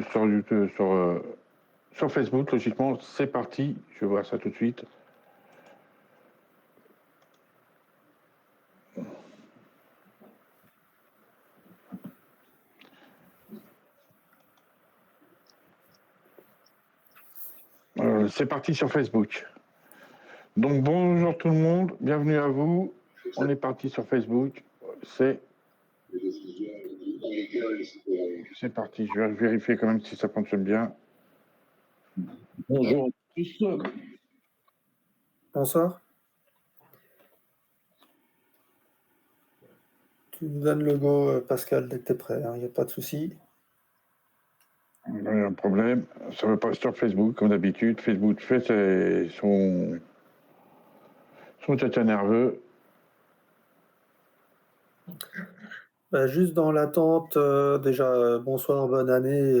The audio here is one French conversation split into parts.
sur YouTube, sur Facebook, logiquement. C'est parti. Je vais voir ça tout de suite. C'est parti sur Facebook. Donc bonjour tout le monde, bienvenue à vous. On est parti sur Facebook. C'est parti. Je vais vérifier quand même si ça fonctionne bien. Bonjour à tous. Bonsoir. Tu nous donnes le go, Pascal, dès que tu es prêt, il n'y a pas de souci. Il y a un problème. Ça ne veut pas sur Facebook, comme d'habitude. Facebook fait son tata nerveux. Juste dans l'attente, déjà, bonsoir, bonne année,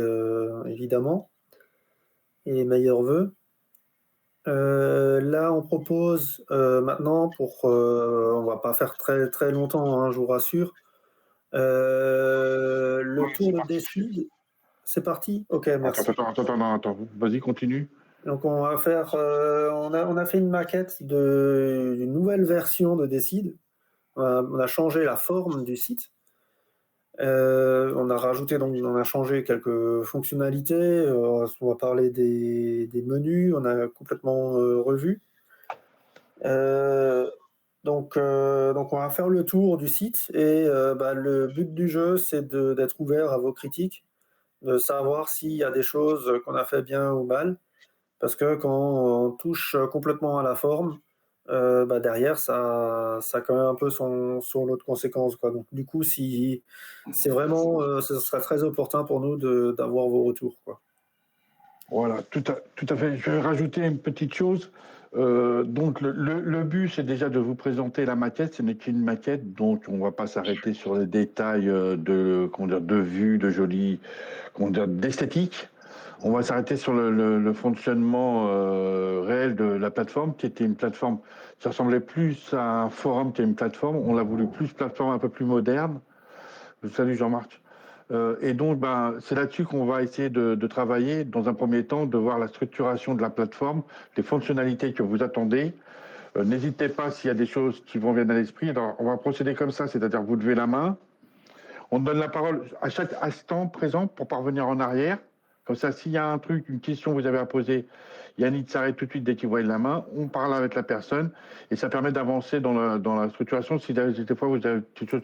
évidemment, et les meilleurs vœux. Là, on propose maintenant, on va pas faire très, très longtemps, hein, je vous rassure, le tour de Décide. C'est parti? Ok, merci. Attends. Vas-y, continue. Donc, on va faire, on a fait une maquette d'une nouvelle version de Décide. On a changé la forme du site. On a rajouté, donc on a changé quelques fonctionnalités. On va parler des menus. On a complètement revu. Donc on va faire le tour du site et le but du jeu, c'est d'être ouvert à vos critiques, de savoir s'il y a des choses qu'on a fait bien ou mal. Parce que quand on touche complètement à la forme, derrière, ça a quand même un peu son lot de conséquences, quoi. Donc, du coup, si c'est vraiment, ce serait très opportun pour nous d'avoir vos retours, quoi. Voilà, tout à fait. Je vais rajouter une petite chose. Donc, le but, c'est déjà de vous présenter la maquette. Ce n'est qu'une maquette, donc on ne va pas s'arrêter sur les détails de vue, de joli, d'esthétique. On va s'arrêter sur le fonctionnement réel de la plateforme, qui était une plateforme qui ressemblait plus à un forum qu'à une plateforme. On l'a voulu plus plateforme un peu plus moderne. Salut Jean-Marc. Et donc, c'est là-dessus qu'on va essayer de travailler, dans un premier temps, de voir la structuration de la plateforme, les fonctionnalités que vous attendez. N'hésitez pas s'il y a des choses qui vont venir à l'esprit. Alors, on va procéder comme ça, c'est-à-dire vous levez la main, on donne la parole à chaque instant présent pour parvenir en arrière. Comme ça, s'il y a un truc, une question que vous avez à poser, Yannick s'arrête tout de suite dès qu'il voit la main, on parle avec la personne et ça permet d'avancer dans la structuration. Si des fois vous avez quelque chose,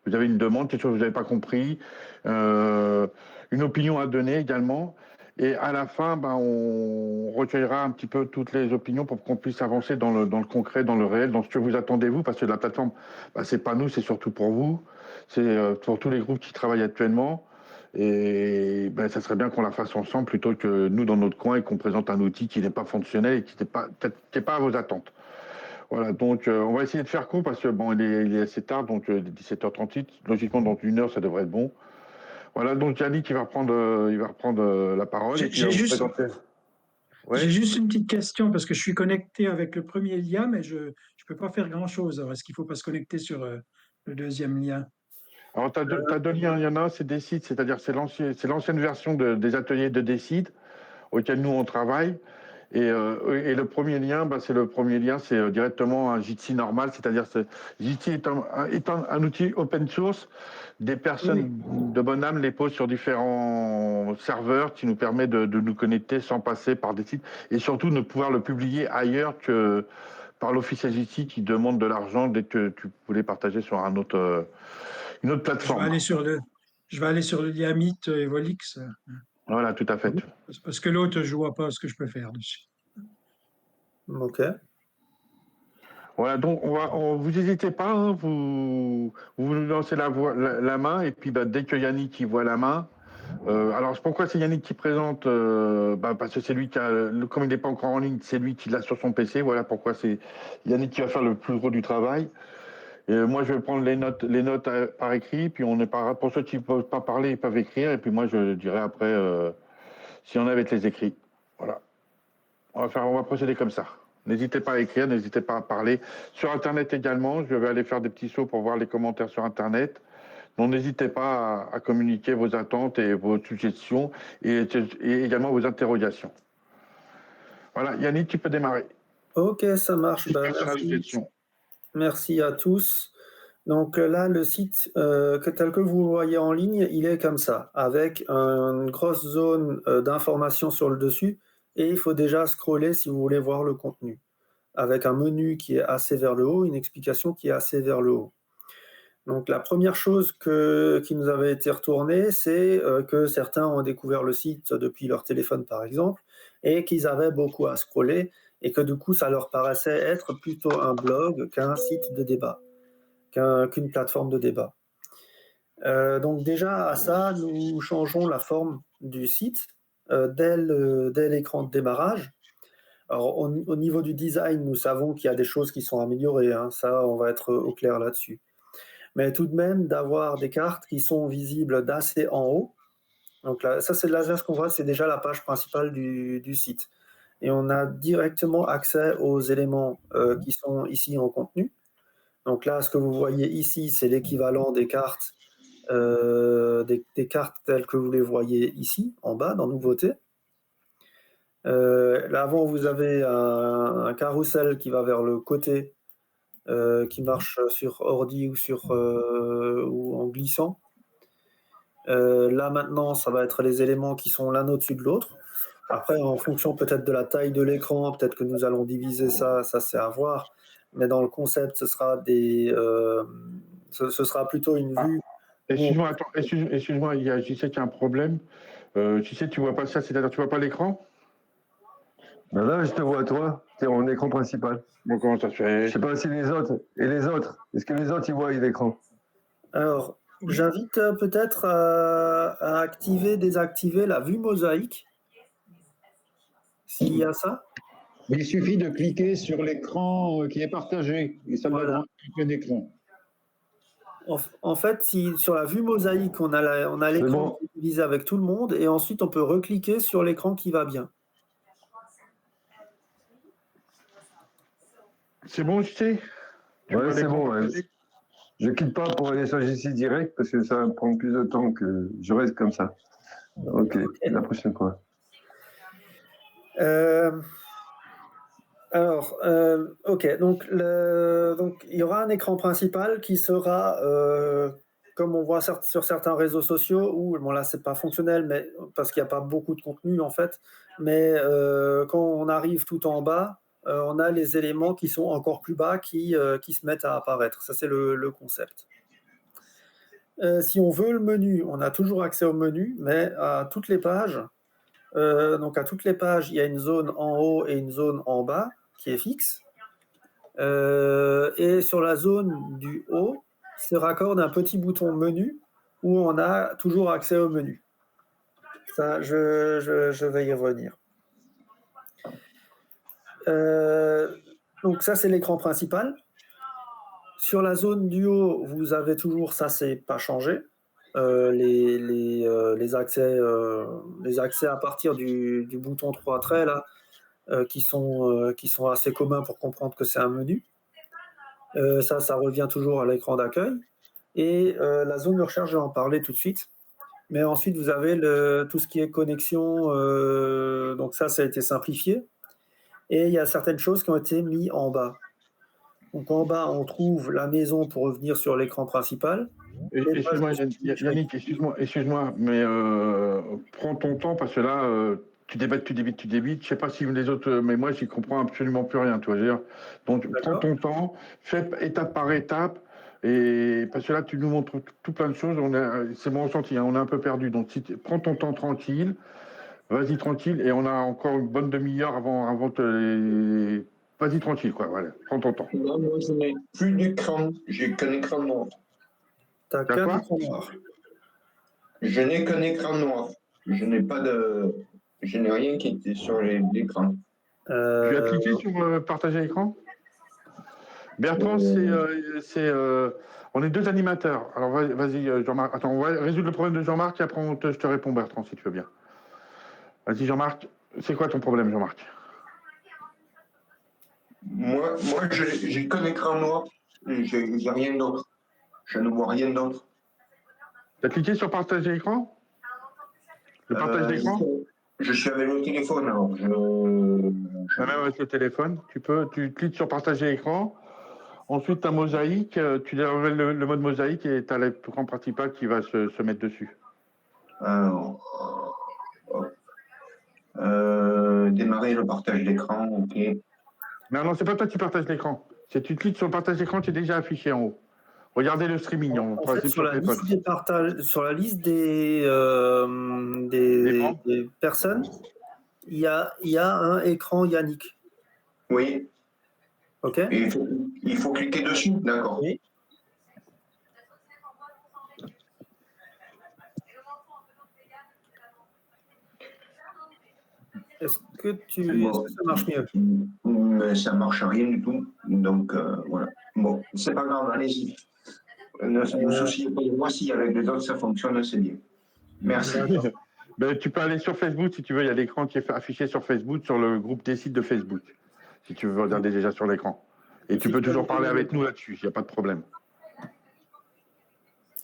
vous avez une demande, quelque chose que vous n'avez pas compris, une opinion à donner également. Et à la fin, on recueillera un petit peu toutes les opinions pour qu'on puisse avancer dans le concret, dans le réel, dans ce que vous attendez vous, parce que la plateforme, c'est pas nous, c'est surtout pour vous, c'est pour tous les groupes qui travaillent actuellement. Et ça serait bien qu'on la fasse ensemble plutôt que nous dans notre coin et qu'on présente un outil qui n'est pas fonctionnel et qui n'est pas à vos attentes. Voilà, donc on va essayer de faire court parce que il est assez tard, donc 17h38. Logiquement, dans une heure, ça devrait être bon. Voilà, donc Yannick, il va reprendre la parole et puis il va vous présenter. Ouais. J'ai juste une petite question parce que je suis connecté avec le premier lien, mais je ne peux pas faire grand-chose. Alors, est-ce qu'il ne faut pas se connecter sur le deuxième lien? Alors, tu as deux liens. Il y en a un, c'est Décide, c'est-à-dire c'est l'ancienne version des ateliers de Décide auxquels nous on travaille. Et le premier lien, c'est directement un Jitsi normal, c'est-à-dire Jitsi est un outil open source. Des personnes de bonne âme les posent sur différents serveurs qui nous permet de nous connecter sans passer par des sites et surtout de pouvoir le publier ailleurs que par l'officiel Jitsi qui demande de l'argent dès que tu voulais partager sur une autre plateforme. Je vais aller sur le lien Meet et Volix. Voilà, tout à fait. Parce que l'autre, je ne vois pas ce que je peux faire dessus. Ok. Voilà, donc vous n'hésitez pas, hein, vous nous lancez la main et puis dès que Yannick il voit la main, alors pourquoi c'est Yannick qui présente parce que c'est lui qui a, comme il n'est pas encore en ligne, c'est lui qui l'a sur son PC. Voilà pourquoi c'est Yannick qui va faire le plus gros du travail. Et moi je vais prendre les notes par écrit, puis on est pas pour ceux qui ne peuvent pas parler, ils peuvent écrire, et puis moi je dirai après si on a avec les écrits. Voilà, on va procéder comme ça. N'hésitez pas à écrire, n'hésitez pas à parler. Sur Internet également, je vais aller faire des petits sauts pour voir les commentaires sur Internet. Donc n'hésitez pas à communiquer vos attentes et vos suggestions et également vos interrogations. Voilà, Yannick, tu peux démarrer. Ok, ça marche. Petite Ben, personnage merci. question. Merci à tous. Donc là, le site tel que vous le voyez en ligne, il est comme ça, avec une grosse zone d'information sur le dessus, et il faut déjà scroller si vous voulez voir le contenu, avec un menu qui est assez vers le haut, une explication qui est assez vers le haut. Donc la première chose qui nous avait été retournée, c'est que certains ont découvert le site depuis leur téléphone, par exemple, et qu'ils avaient beaucoup à scroller, et que du coup, ça leur paraissait être plutôt un blog qu'un site de débat, qu'une plateforme de débat. Donc déjà, à ça, nous changeons la forme du site dès l'écran de démarrage. Alors, au niveau du design, nous savons qu'il y a des choses qui sont améliorées, hein, ça, on va être au clair là-dessus. Mais tout de même, d'avoir des cartes qui sont visibles d'assez en haut. Donc là, ça, c'est là, ce qu'on voit, c'est déjà la page principale du site. Et on a directement accès aux éléments qui sont ici en contenu. Donc là, ce que vous voyez ici, c'est l'équivalent des cartes, des cartes telles que vous les voyez ici, en bas, dans Nouveautés. Là, avant, vous avez un carrousel qui va vers le côté, qui marche sur ordi ou en glissant. Là, maintenant, ça va être les éléments qui sont l'un au-dessus de l'autre. Après, en fonction peut-être de la taille de l'écran, peut-être que nous allons diviser ça c'est à voir. Mais dans le concept, ce sera ce sera plutôt une Ah, vue où on excuse-moi, attends, excuse-moi, je sais qu'il y a un problème. Tu sais, tu vois pas ça, c'est-à-dire tu vois pas l'écran? Ben là, je te vois, toi, tu es en écran principal. Bon, comment ça se Je fait? sais pas si les autres. Et les autres, est-ce que les autres, ils voient l'écran? Alors, j'invite peut-être à activer, désactiver la vue mosaïque, s'il y a ça. Il suffit de cliquer sur l'écran qui est partagé et ça Voilà. l'ouvre en plein écran. En fait, sur la vue mosaïque, on a C'est l'écran bon. qui est divisé avec tout le monde, et ensuite on peut recliquer sur l'écran qui va bien. C'est bon, tu sais? Tu Ouais, vois c'est l'écran bon. Ouais. partagé? Je quitte pas pour aller sur JC direct parce que ça va prendre plus de temps que je reste comme ça. Ok, la prochaine fois. Alors, ok, donc il y aura un écran principal qui sera, comme on voit sur certains réseaux sociaux, où, bon là c'est pas fonctionnel, mais parce qu'il n'y a pas beaucoup de contenu en fait, mais quand on arrive tout en bas, on a les éléments qui sont encore plus bas qui se mettent à apparaître. Ça c'est le concept. Si on veut le menu, on a toujours accès au menu, mais à toutes les pages, donc à toutes les pages, il y a une zone en haut et une zone en bas qui est fixe. Et sur la zone du haut se raccorde un petit bouton menu où on a toujours accès au menu. Ça, je vais y revenir. Donc ça, c'est l'écran principal. Sur la zone du haut, vous avez toujours, ça c'est pas changé, les accès à partir du bouton 3 traits là, qui sont assez communs pour comprendre que c'est un menu. Ça revient toujours à l'écran d'accueil. Et la zone de recherche, je vais en parler tout de suite. Mais ensuite, vous avez tout ce qui est connexion. Donc ça a été simplifié. Et il y a certaines choses qui ont été mises en bas. Donc en bas, on trouve la maison pour revenir sur l'écran principal. Excuse-moi, Yannick, excuse-moi, mais prends ton temps parce que là, tu débites. Je sais pas si les autres, mais moi, j'y comprends absolument plus rien, tu vois. Je veux dire. Donc, prends ton temps, fais étape par étape, et parce que là, tu nous montres tout plein de choses. C'est mon ressenti, hein, on est un peu perdu. Donc, prends ton temps tranquille, vas-y tranquille, et on a encore une bonne demi-heure avant de. Vas-y tranquille, quoi. Voilà, prends ton temps. Non, moi, je n'ai plus d'écran. J'ai qu'un écran noir. T'as T'as qu'un quoi? écran noir. Je n'ai qu'un écran noir. Je n'ai pas de. Je n'ai rien qui était sur l'écran. Tu as cliqué sur partager l'écran? Bertrand, on est deux animateurs. Alors vas-y, Jean-Marc. Attends, on va résoudre le problème de Jean-Marc et après je te réponds, Bertrand, si tu veux bien. Vas-y, Jean-Marc. C'est quoi ton problème, Jean-Marc? Moi, j'ai qu'un écran noir. J'ai rien d'autre. Je ne vois rien d'autre. Tu as cliqué sur partager l'écran? Le partage d'écran? Je suis avec le téléphone, alors Même avec le téléphone, tu cliques sur partager l'écran. Ensuite, tu as mosaïque, tu déroules le mode mosaïque et tu as l'écran principal qui va se mettre dessus. Alors, démarrer le partage d'écran, ok. Non, c'est pas toi qui partages l'écran. Si tu cliques sur le partage d'écran, tu es déjà affiché en haut. Regardez le streaming en fait, sur la liste des partages, sur la liste des personnes, il y a un écran Yannick. Oui. OK. Et il faut cliquer dessus, d'accord. Oui. Est-ce que ça marche mieux? Mais ça marche rien du tout. Donc, voilà. Bon, c'est pas grave, allez-y. Ne vous souciez pas de moi, si avec les autres ça fonctionne, c'est bien. Merci. Ben, tu peux aller sur Facebook si tu veux. Il y a l'écran qui est affiché sur Facebook, sur le groupe des sites de Facebook. Si tu veux regarder déjà sur l'écran. Et tu peux toujours parler avec nous là-dessus. Il n'y a pas de problème.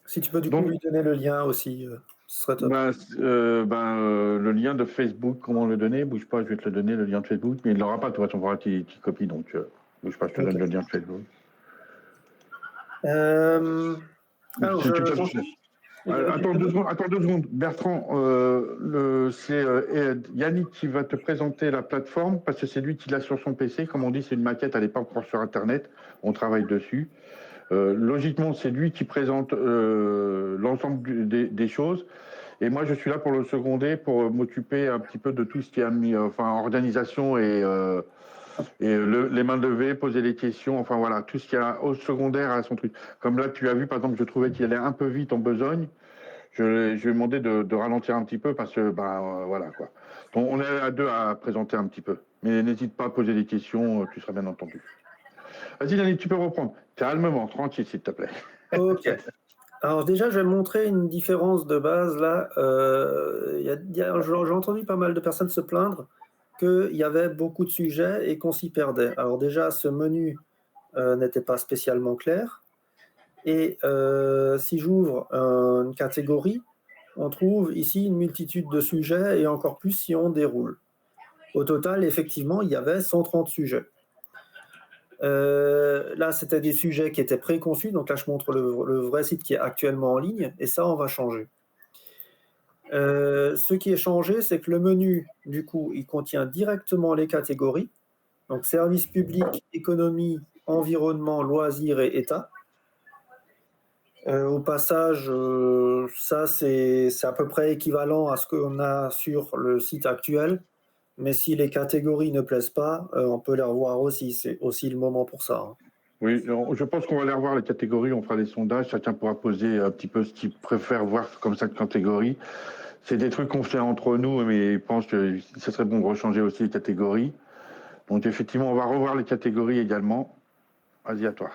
Si tu peux du coup lui donner le lien aussi, ce serait top. Le lien de Facebook, comment le donner? Bouge pas, je vais te le donner, le lien de Facebook. Mais il ne l'aura pas, toi, tu faudra qu'il copie. Donc, bouge pas, je te donne le lien de Facebook. Alors, Attends 2 secondes. Bertrand, c'est Yannick qui va te présenter la plateforme parce que c'est lui qui l'a sur son PC. Comme on dit, c'est une maquette, elle n'est pas encore sur Internet. On travaille dessus. Logiquement, c'est lui qui présente l'ensemble des choses. Et moi, je suis là pour le seconder, pour m'occuper un petit peu de tout ce qui a mis, organisation et les mains levées, poser des questions, enfin voilà, tout ce qui est au secondaire à son truc. Comme là, tu as vu, par exemple, je trouvais qu'il allait un peu vite en besogne. Je lui ai demandé de ralentir un petit peu parce que, voilà quoi. Donc, on est à deux à présenter un petit peu. Mais n'hésite pas à poser des questions, tu seras bien entendu. Vas-y, Dani, tu peux reprendre. Calmement, tranquille, s'il te plaît. Ok. Alors déjà, je vais montrer une différence de base là. J'ai entendu pas mal de personnes se plaindre qu'il y avait beaucoup de sujets et qu'on s'y perdait. Alors déjà, ce menu n'était pas spécialement clair. Et si j'ouvre une catégorie, on trouve ici une multitude de sujets et encore plus si on déroule. Au total, effectivement, il y avait 130 sujets. Là, c'était des sujets qui étaient préconçus. Donc là, je montre le vrai site qui est actuellement en ligne. Et ça, on va changer. Ce qui est changé, c'est que le menu, du coup, il contient directement les catégories. Donc, services publics, économie, environnement, loisirs et État. Au passage, ça, c'est à peu près équivalent à ce qu'on a sur le site actuel. Mais si les catégories ne plaisent pas, on peut les revoir aussi. C'est aussi le moment pour ça. Hein. Oui, je pense qu'on va aller revoir les catégories, on fera des sondages, chacun pourra poser un petit peu ce qu'il préfère voir comme cette catégorie. C'est des trucs qu'on fait entre nous, mais je pense que ce serait bon de rechanger aussi les catégories. Donc effectivement, on va revoir les catégories également. Vas-y, à toi.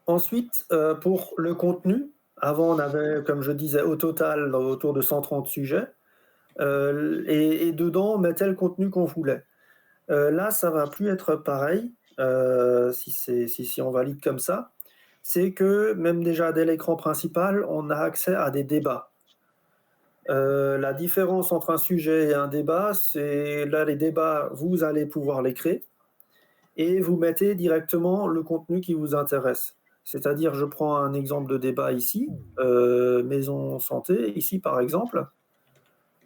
Ensuite, pour le contenu, avant on avait, comme je disais, au total autour de 130 sujets. Et dedans, on mettait le contenu qu'on voulait. Là, ça va plus être pareil, si on valide comme ça. C'est que même déjà dès l'écran principal, on a accès à des débats. La différence entre un sujet et un débat, c'est là les débats, vous allez pouvoir les créer et vous mettez directement le contenu qui vous intéresse. C'est-à-dire, je prends un exemple de débat ici, maison santé, ici par exemple.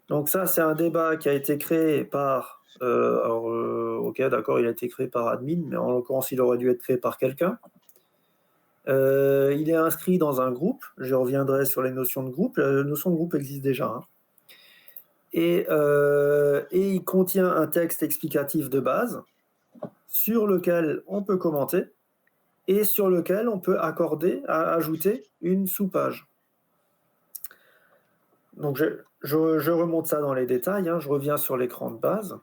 Donc ça, c'est un débat qui a été créé par... ok, d'accord, il a été créé par admin, mais en l'occurrence, il aurait dû être créé par quelqu'un. Il est inscrit dans un groupe. Je reviendrai sur les notions de groupe. La notion de groupe existe déjà. Hein. Et il contient un texte explicatif de base sur lequel on peut commenter et sur lequel on peut ajouter une sous-page. Donc je remonte ça dans les détails, hein, je reviens sur l'écran de base,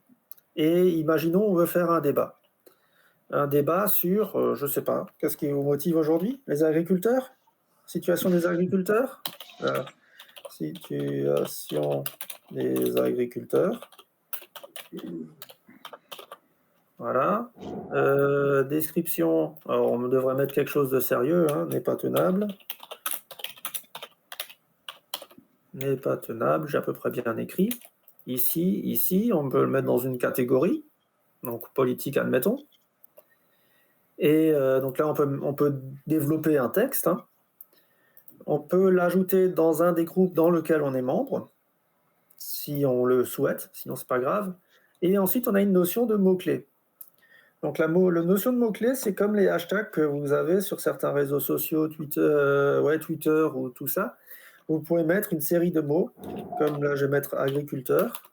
et imaginons on veut faire un débat. Un débat sur, je ne sais pas, qu'est-ce qui vous motive aujourd'hui? Les agriculteurs? Situation des agriculteurs? Situation des agriculteurs. Voilà. Description, alors on devrait mettre quelque chose de sérieux, hein, n'est pas tenable. n'est pas tenable, j'ai à peu près bien écrit. Ici, on peut le mettre dans une catégorie, donc politique, admettons. Et donc là, on peut développer un texte. Hein. On peut l'ajouter dans un des groupes dans lequel on est membre, si on le souhaite, sinon c'est pas grave. Et ensuite, on a une notion de mots-clés. Donc la notion de mots-clés, c'est comme les hashtags que vous avez sur certains réseaux sociaux, Twitter ou tout ça. Vous pouvez mettre une série de mots, comme là je vais mettre agriculteur,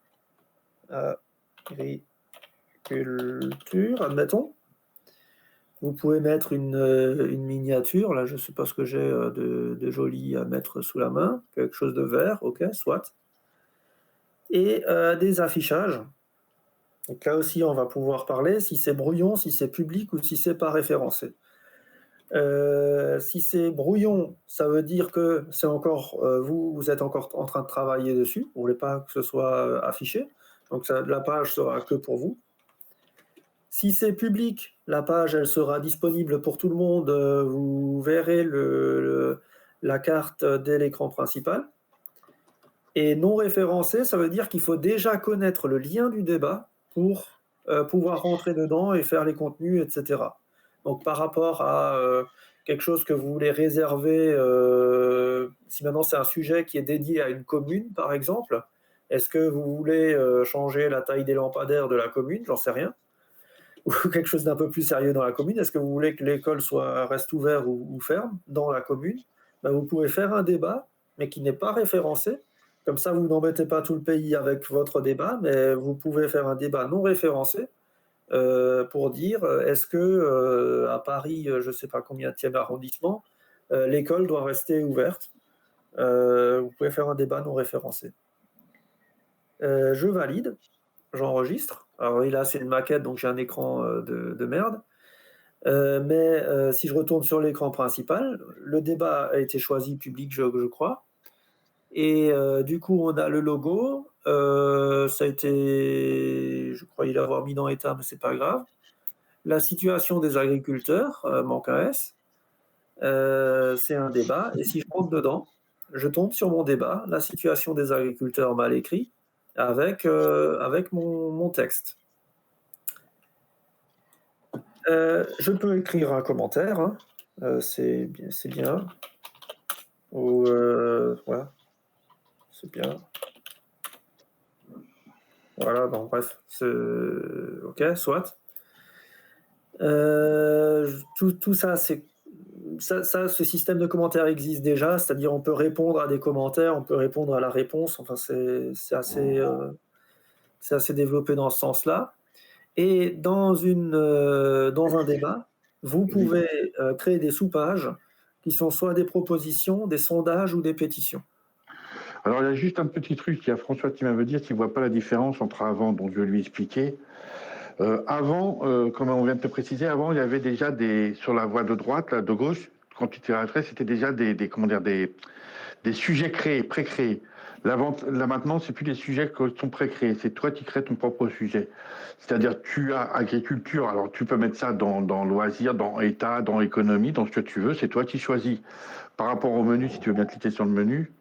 agriculture, admettons. Vous pouvez mettre une miniature, là je ne sais pas ce que j'ai de joli à mettre sous la main, quelque chose de vert, ok, soit. Et des affichages. Donc là aussi on va pouvoir parler si c'est brouillon, si c'est public ou si c'est pas référencé. Si c'est brouillon, ça veut dire que c'est encore vous êtes encore en train de travailler dessus, vous ne voulez pas que ce soit affiché, donc la page sera que pour vous. Si c'est public, la page elle sera disponible pour tout le monde, vous verrez la carte dès l'écran principal. Et non référencé, ça veut dire qu'il faut déjà connaître le lien du débat pour pouvoir rentrer dedans et faire les contenus, etc. Donc par rapport à quelque chose que vous voulez réserver, si maintenant c'est un sujet qui est dédié à une commune, par exemple, est-ce que vous voulez changer la taille des lampadaires de la commune? J'en sais rien. Ou quelque chose d'un peu plus sérieux dans la commune. Est-ce que vous voulez que l'école reste ouverte ou ferme dans la commune? Ben, vous pouvez faire un débat, mais qui n'est pas référencé. Comme ça, vous n'embêtez pas tout le pays avec votre débat, mais vous pouvez faire un débat non référencé pour dire est-ce que à Paris, je ne sais pas combien de arrondissement, l'école doit rester ouverte. Vous pouvez faire un débat non référencé. Je valide, j'enregistre. Alors là, c'est une maquette, donc j'ai un écran de merde. Mais si je retourne sur l'écran principal, le débat a été choisi public, je crois. Et du coup, on a le logo. Ça a été, je crois, il avoir mis dans état, mais c'est pas grave. La situation des agriculteurs, manque un S. C'est un débat. Et si je monte dedans, je tombe sur mon débat, la situation des agriculteurs mal écrit, avec mon texte. Je peux écrire un commentaire, hein. C'est bien. Ou voilà, c'est bien. Voilà, bon, bref, ok, soit. Tout ça, ce système de commentaires existe déjà, c'est-à-dire on peut répondre à des commentaires, on peut répondre à la réponse. Enfin, c'est assez développé dans ce sens-là. Et dans un débat, vous pouvez créer des sous-pages qui sont soit des propositions, des sondages ou des pétitions. Alors, il y a juste un petit truc, il y a François qui m'avait dit qu'il ne voit pas la différence entre avant, donc je vais lui expliquer. Avant, comme on vient de te préciser, avant, il y avait déjà sur la voie de droite, là, de gauche, quand tu tirais à trait, c'était déjà des sujets pré-créés. Là maintenant, c'est plus des sujets qui sont pré-créés, c'est toi qui crées ton propre sujet. C'est-à-dire, tu as agriculture, alors tu peux mettre ça dans loisirs, dans état, dans économie, dans ce que tu veux, c'est toi qui choisis. Par rapport au menu, si tu veux bien cliquer sur le menu,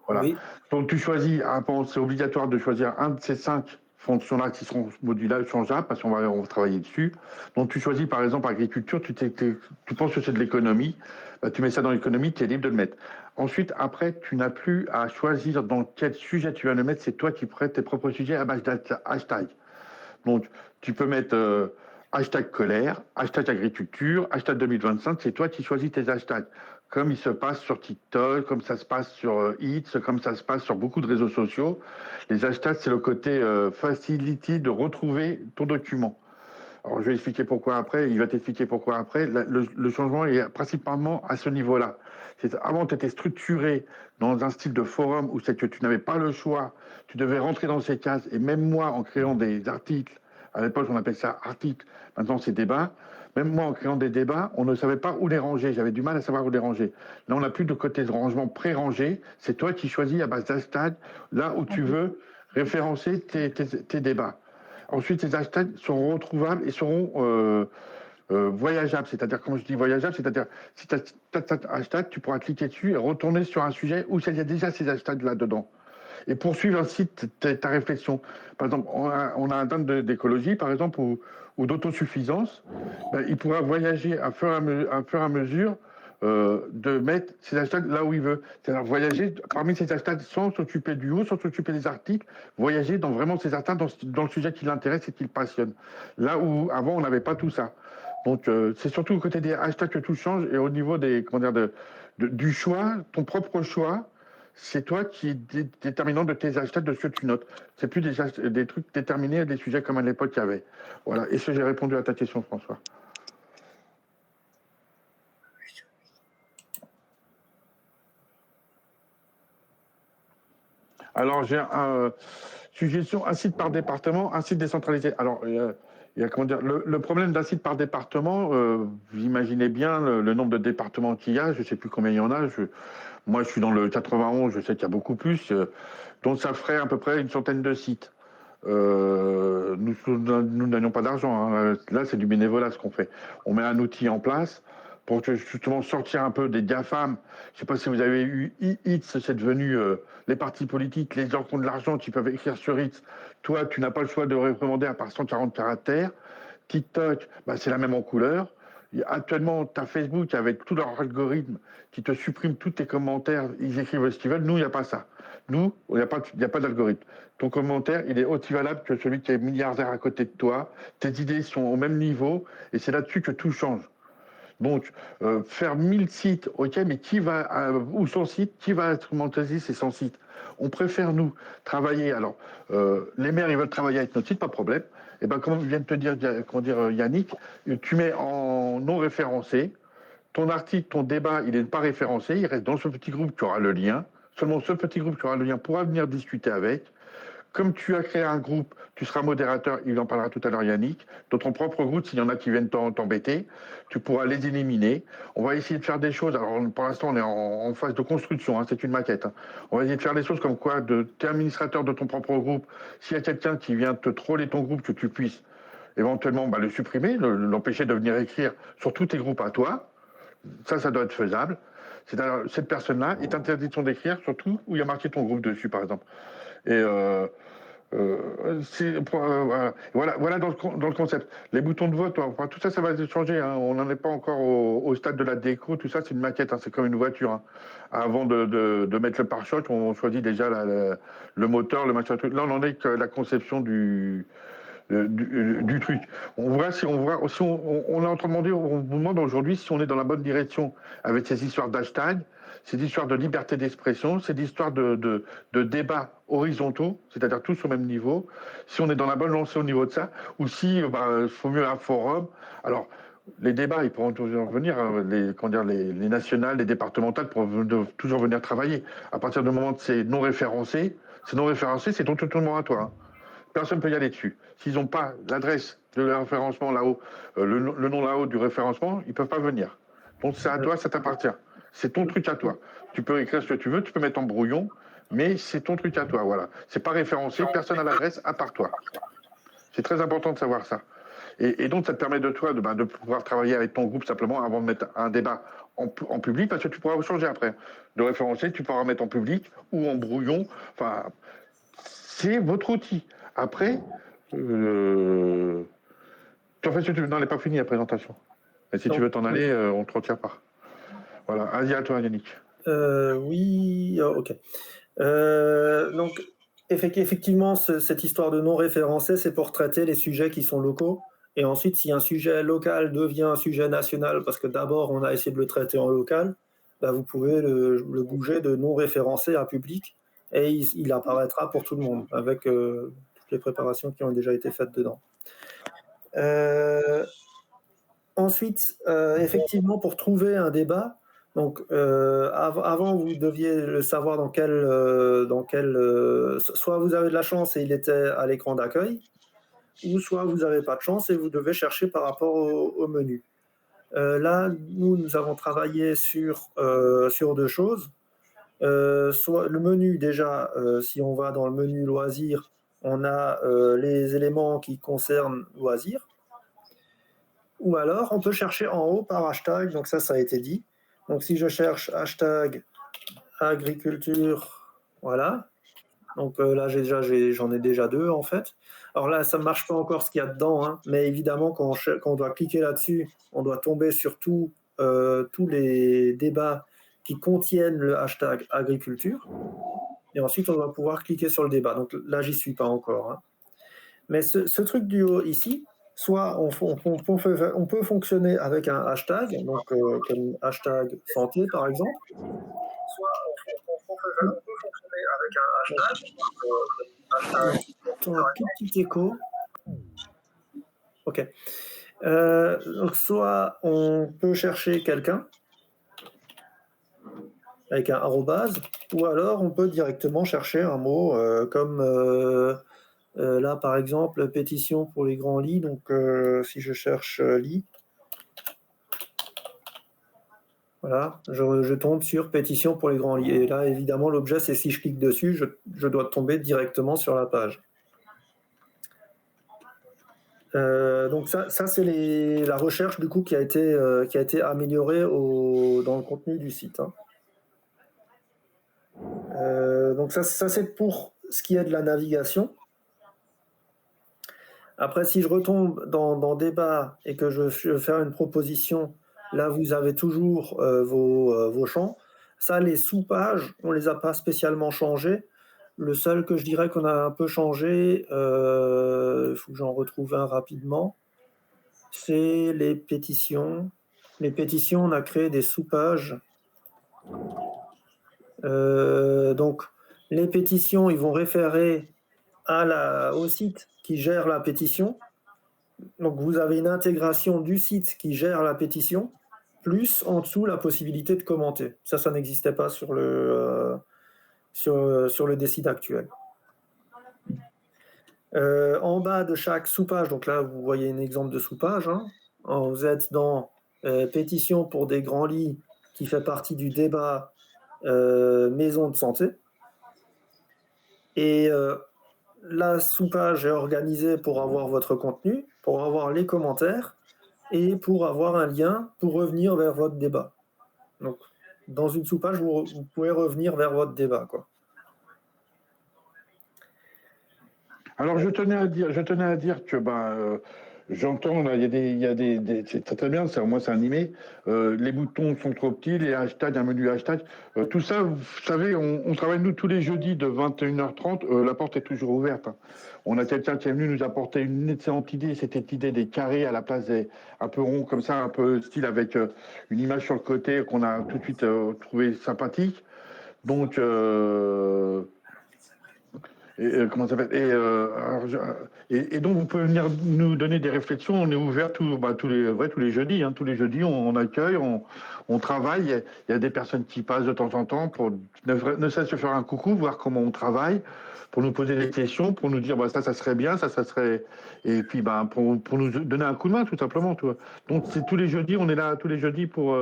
voilà. Oui. Donc tu choisis, c'est obligatoire de choisir un de ces 5 fonctions-là qui seront modulables, changeables, parce qu'on va travailler dessus. Donc tu choisis par exemple agriculture, tu penses que c'est de l'économie, bah, tu mets ça dans l'économie, tu es libre de le mettre. Ensuite, après, tu n'as plus à choisir dans quel sujet tu vas le mettre, c'est toi qui prêtes tes propres sujets à base d'hashtag. Donc tu peux mettre hashtag colère, hashtag agriculture, hashtag 2025, c'est toi qui choisis tes hashtags. Comme il se passe sur TikTok, comme ça se passe sur X, comme ça se passe sur beaucoup de réseaux sociaux. Les hashtags, c'est le côté facility de retrouver ton document. Alors, je vais expliquer pourquoi après, il va t'expliquer pourquoi après. Le changement est principalement à ce niveau-là. Avant, tu étais structuré dans un style de forum où c'est que tu n'avais pas le choix, tu devais rentrer dans ces cases, et même moi, en créant des articles, à l'époque, on appelait ça articles, maintenant c'est débat. Même moi, en créant des débats, on ne savait pas où les ranger. J'avais du mal à savoir où les ranger. Là, on n'a plus de côté de rangement pré-rangé. C'est toi qui choisis à base d'hashtag, là où tu veux référencer tes débats. Ensuite, ces hashtags seront retrouvables et seront voyageable. C'est-à-dire, quand je dis voyageable, c'est-à-dire, si tu as un hashtag, tu pourras cliquer dessus et retourner sur un sujet où il y a déjà ces hashtags là-dedans. Et poursuivre ainsi ta réflexion. Par exemple, on a un thème d'écologie, par exemple, ou d'autosuffisance. Ben, il pourra voyager à fur et à mesure de mettre ses hashtags là où il veut. C'est-à-dire voyager parmi ces hashtags sans s'occuper du haut, sans s'occuper des articles, voyager dans vraiment ces hashtags dans le sujet qui l'intéresse et qui le passionne. Là où avant, on n'avait pas tout ça. Donc, c'est surtout au côté des hashtags que tout change et au niveau des, comment dire, du choix, ton propre choix. C'est toi qui est déterminant de tes hashtags, de ce que tu notes. C'est plus des trucs déterminés, des sujets comme à l'époque il y avait. Voilà. Et ce, j'ai répondu à ta question, François. Alors, j'ai suggestion, un site par département, un site décentralisé. Alors, il y a comment dire, le problème d'un site par département, vous imaginez bien le nombre de départements qu'il y a, je ne sais plus combien il y en a. Moi, je suis dans le 91, je sais qu'il y a beaucoup plus. Donc, ça ferait à peu près une centaine de sites. Nous n'avions pas d'argent, hein. Là, c'est du bénévolat ce qu'on fait. On met un outil en place pour justement sortir un peu des GAFAM. Je ne sais pas si vous avez eu X, c'est devenu les partis politiques, les gens qui ont de l'argent qui peuvent écrire sur X. Toi, tu n'as pas le choix de réprimander à part 140 caractères. TikTok, bah, c'est la même en couleur. Actuellement, tu as Facebook avec tout leur algorithme qui te supprime tous tes commentaires. Ils écrivent ce qu'ils veulent. Nous, il n'y a pas ça. Nous, il n'y a pas d'algorithme. Ton commentaire, il est aussi valable que celui qui est milliardaire à côté de toi. Tes idées sont au même niveau et c'est là-dessus que tout change. Donc, faire 1000 sites, ok, mais ou 100 sites, qui va instrumentaliser ces 100 sites? On préfère, nous, travailler. Alors, les maires, ils veulent travailler avec notre site, pas de problème. Et bien, comme vient de te dire, Yannick, tu mets en non référencé. Ton article, ton débat, il n'est pas référencé. Il reste dans ce petit groupe qui aura le lien. Seulement ce petit groupe qui aura le lien pourra venir discuter avec. Comme tu as créé un groupe, tu seras modérateur, il en parlera tout à l'heure Yannick, dans ton propre groupe, s'il y en a qui viennent t'embêter, tu pourras les éliminer. On va essayer de faire des choses, alors pour l'instant on est en phase de construction, hein, c'est une maquette. Hein. On va essayer de faire des choses comme quoi, tu es administrateur de ton propre groupe, s'il y a quelqu'un qui vient te troller ton groupe, que tu puisses éventuellement le supprimer, l'empêcher de venir écrire sur tous tes groupes à toi. Ça doit être faisable. C'est-à-dire, cette personne-là est interdiction d'écrire, surtout où il y a marqué ton groupe dessus, par exemple. Et voilà dans le concept. Les boutons de vote, enfin, tout ça, ça va changer. Hein. On n'en est pas encore au stade de la déco. Tout ça, c'est une maquette. Hein. C'est comme une voiture. Hein. Avant de mettre le pare-choc, on choisit déjà le moteur, le machin truc. Là, on en est que la conception du truc. On voit si on est en train de demander, on vous demande aujourd'hui si on est dans la bonne direction avec ces histoires d'hashtag, ces histoires de liberté d'expression, ces histoires de débats horizontaux, c'est-à-dire tous au même niveau, si on est dans la bonne lancée au niveau de ça, ou si il faut mieux un forum. Alors, les débats, ils pourront toujours venir, hein, les nationales, les départementales pourront toujours venir travailler. À partir du moment où c'est non référencé, c'est ton tournement à toi. Hein. Personne ne peut y aller dessus. S'ils n'ont pas l'adresse de référencement là-haut, le nom là-haut du référencement, ils ne peuvent pas venir. Donc c'est à toi, ça t'appartient. C'est ton truc à toi. Tu peux écrire ce que tu veux, tu peux mettre en brouillon, mais c'est ton truc à toi, voilà. C'est pas référencé, personne n'a l'adresse à part toi. C'est très important de savoir ça. Et donc ça te permet de toi de pouvoir travailler avec ton groupe simplement avant de mettre un débat en public, parce que tu pourras changer après. De référencer, tu pourras mettre en public ou en brouillon. Enfin, c'est votre outil. Après, en fait, si tu n'en es pas fini la présentation. Et si tu veux t'en aller, on ne te retient pas. Voilà. Allez, à toi, Yannick. Oui, ok. Donc, effectivement, cette histoire de non référencé, c'est pour traiter les sujets qui sont locaux. Et ensuite, si un sujet local devient un sujet national, parce que d'abord, on a essayé de le traiter en local, vous pouvez le bouger de non référencé à public et il apparaîtra pour tout le monde avec toutes les préparations qui ont déjà été faites dedans. Ensuite, effectivement, pour trouver un débat, donc avant vous deviez le savoir dans quel soit vous avez de la chance et il était à l'écran d'accueil, ou soit vous n'avez pas de chance et vous devez chercher par rapport au menu. Là, nous avons travaillé sur deux choses. Soit le menu, déjà, si on va dans le menu loisirs, on a les éléments qui concernent loisirs. Ou alors, on peut chercher en haut par hashtag, donc ça a été dit. Donc si je cherche hashtag agriculture, voilà. Donc là, j'en ai déjà 2 en fait. Alors là, ça ne marche pas encore ce qu'il y a dedans, hein, mais évidemment, quand on doit cliquer là-dessus, on doit tomber sur tous les débats qui contiennent le hashtag agriculture. Et ensuite, on va pouvoir cliquer sur le débat. Donc là, j'y suis pas encore, hein. Mais ce truc du haut ici, soit on peut fonctionner avec un hashtag, donc comme hashtag santé par exemple, soit on peut fonctionner avec un hashtag, un petit écho. Ok. Donc soit on peut chercher quelqu'un avec un arrobase, ou alors on peut directement chercher un mot comme là par exemple pétition pour les grands lits. Donc si je cherche lit, voilà, je tombe sur pétition pour les grands lits. Et là évidemment l'objet c'est si je clique dessus, je dois tomber directement sur la page. Donc ça c'est la recherche du coup qui a été améliorée dans le contenu du site, hein. Donc ça c'est pour ce qui est de la navigation. Après, si je retombe dans débat et que je veux faire une proposition, là vous avez toujours vos champs. Ça, les sous-pages, on les a pas spécialement changés. Le seul que je dirais qu'on a un peu changé, il faut que j'en retrouve un rapidement, c'est les pétitions. Les pétitions, on a créé des sous-pages. Donc, les pétitions, ils vont référer au site qui gère la pétition. Donc, vous avez une intégration du site qui gère la pétition, plus en dessous la possibilité de commenter. Ça n'existait pas sur le Décide actuel. En bas de chaque sous-page, donc là, vous voyez un exemple de sous-page, hein. Vous êtes dans pétition pour des grands lits qui fait partie du débat maison de santé. Et la sous-page est organisée pour avoir votre contenu, pour avoir les commentaires et pour avoir un lien pour revenir vers votre débat. Donc, dans une sous-page, vous pouvez revenir vers votre débat, quoi. Alors, je tenais à dire que j'entends, là, il y a c'est très bien, moi c'est animé. Les boutons sont trop petits, les hashtags, un menu hashtag. Tout ça, vous savez, on travaille nous tous les jeudis de 21h30. La porte est toujours ouverte, hein. On a quelqu'un qui est venu nous apporter une excellente idée. C'était l'idée des carrés à la place des un peu ronds, comme ça, un peu style avec une image sur le côté qu'on a tout de suite trouvé sympathique. Donc, comment ça s'appelle et donc, vous pouvez venir nous donner des réflexions. On est ouvert tous les jeudis, hein. Tous les jeudis, on accueille, on travaille. Il y a des personnes qui passent de temps en temps pour ne serait-ce que faire un coucou, voir comment on travaille, pour nous poser des questions, pour nous dire ça serait bien, ça serait. Et puis pour nous donner un coup de main, tout simplement. Tu vois. Donc, c'est tous les jeudis, on est là tous les jeudis pour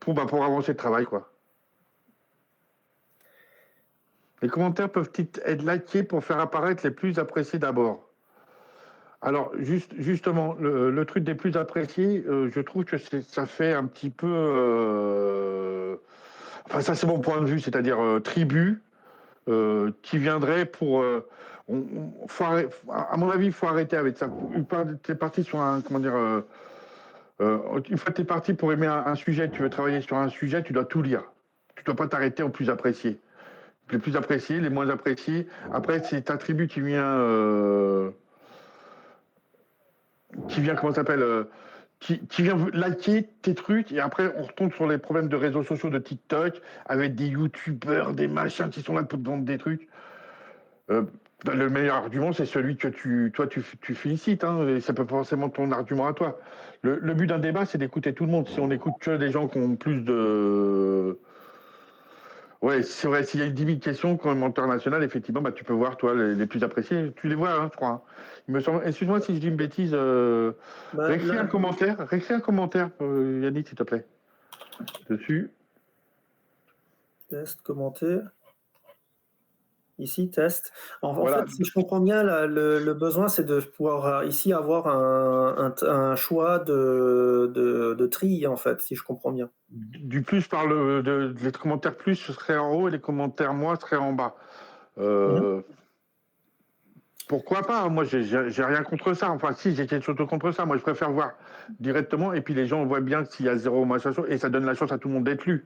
avancer le travail, quoi. Les commentaires peuvent-ils être likés pour faire apparaître les plus appréciés d'abord? Alors, justement, le truc des plus appréciés, je trouve que ça fait un petit peu... Enfin, ça, c'est mon point de vue, c'est-à-dire tribu, qui viendrait pour... à mon avis, il faut arrêter avec ça. Une fois que tu es parti sur un... Comment dire une fois que tu es parti pour aimer un sujet, tu veux travailler sur un sujet, tu dois tout lire. Tu ne dois pas t'arrêter au plus apprécié. Les plus appréciés, les moins appréciés. Après, c'est ta tribu qui vient, comment ça s'appelle, qui vient liker tes trucs. Et après, on retombe sur les problèmes de réseaux sociaux, de TikTok, avec des youtubeurs, des machins qui sont là pour te vendre des trucs. Le meilleur argument, c'est celui que tu félicites, hein, et c'est pas forcément ton argument à toi. Le but d'un débat, c'est d'écouter tout le monde. Si on écoute que des gens qui ont plus de... Ouais, c'est vrai, s'il y a 10 000 questions commentaire national, effectivement, tu peux voir, toi, les plus appréciés. Tu les vois, hein, je crois, hein. Il me semble. Excuse-moi si je dis une bêtise. Réécris un commentaire, Yannick, s'il te plaît. Dessus. Test, commenter. ici, test. En Voilà. fait, si je comprends bien, le besoin, c'est de pouvoir ici avoir un choix de tri, en fait, si je comprends bien. Du plus, je parle les commentaires plus seraient en haut et les commentaires moins seraient en bas. Pourquoi pas? Moi, j'ai rien contre ça. Enfin, si, j'ai quelque chose contre ça. Moi, je préfère voir directement et puis les gens voient bien s'il y a 0 machin et ça donne la chance à tout le monde d'être lu.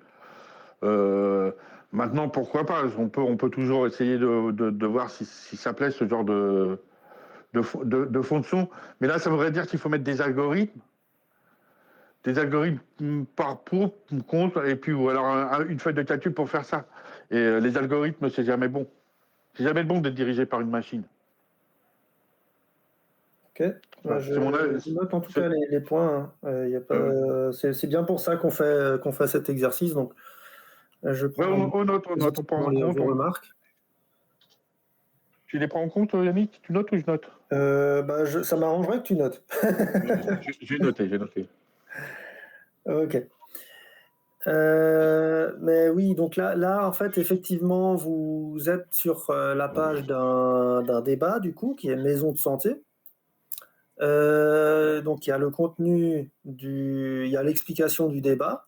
Maintenant, pourquoi pas? On peut toujours essayer de voir si ça plaît ce genre de fonction. Mais là, ça voudrait dire qu'il faut mettre des algorithmes par pour, contre, et puis ou alors une feuille de calcul pour faire ça. Et les algorithmes, c'est jamais bon. C'est jamais bon d'être dirigé par une machine. Ok. Enfin, Je c'est mon avis. note en tout cas les points. Hein. Y a pas, c'est bien pour ça qu'on fait cet exercice. Donc, je prends on note, on prend en compte. vos remarques. Tu les prends en compte, Yannick? Tu notes ou je note? Ça m'arrangerait que tu notes. J'ai noté. Ok. Mais oui, donc là, en fait, effectivement, vous êtes sur la page d'un débat, du coup, qui est maison de santé. Donc, il y a le contenu il y a l'explication du débat.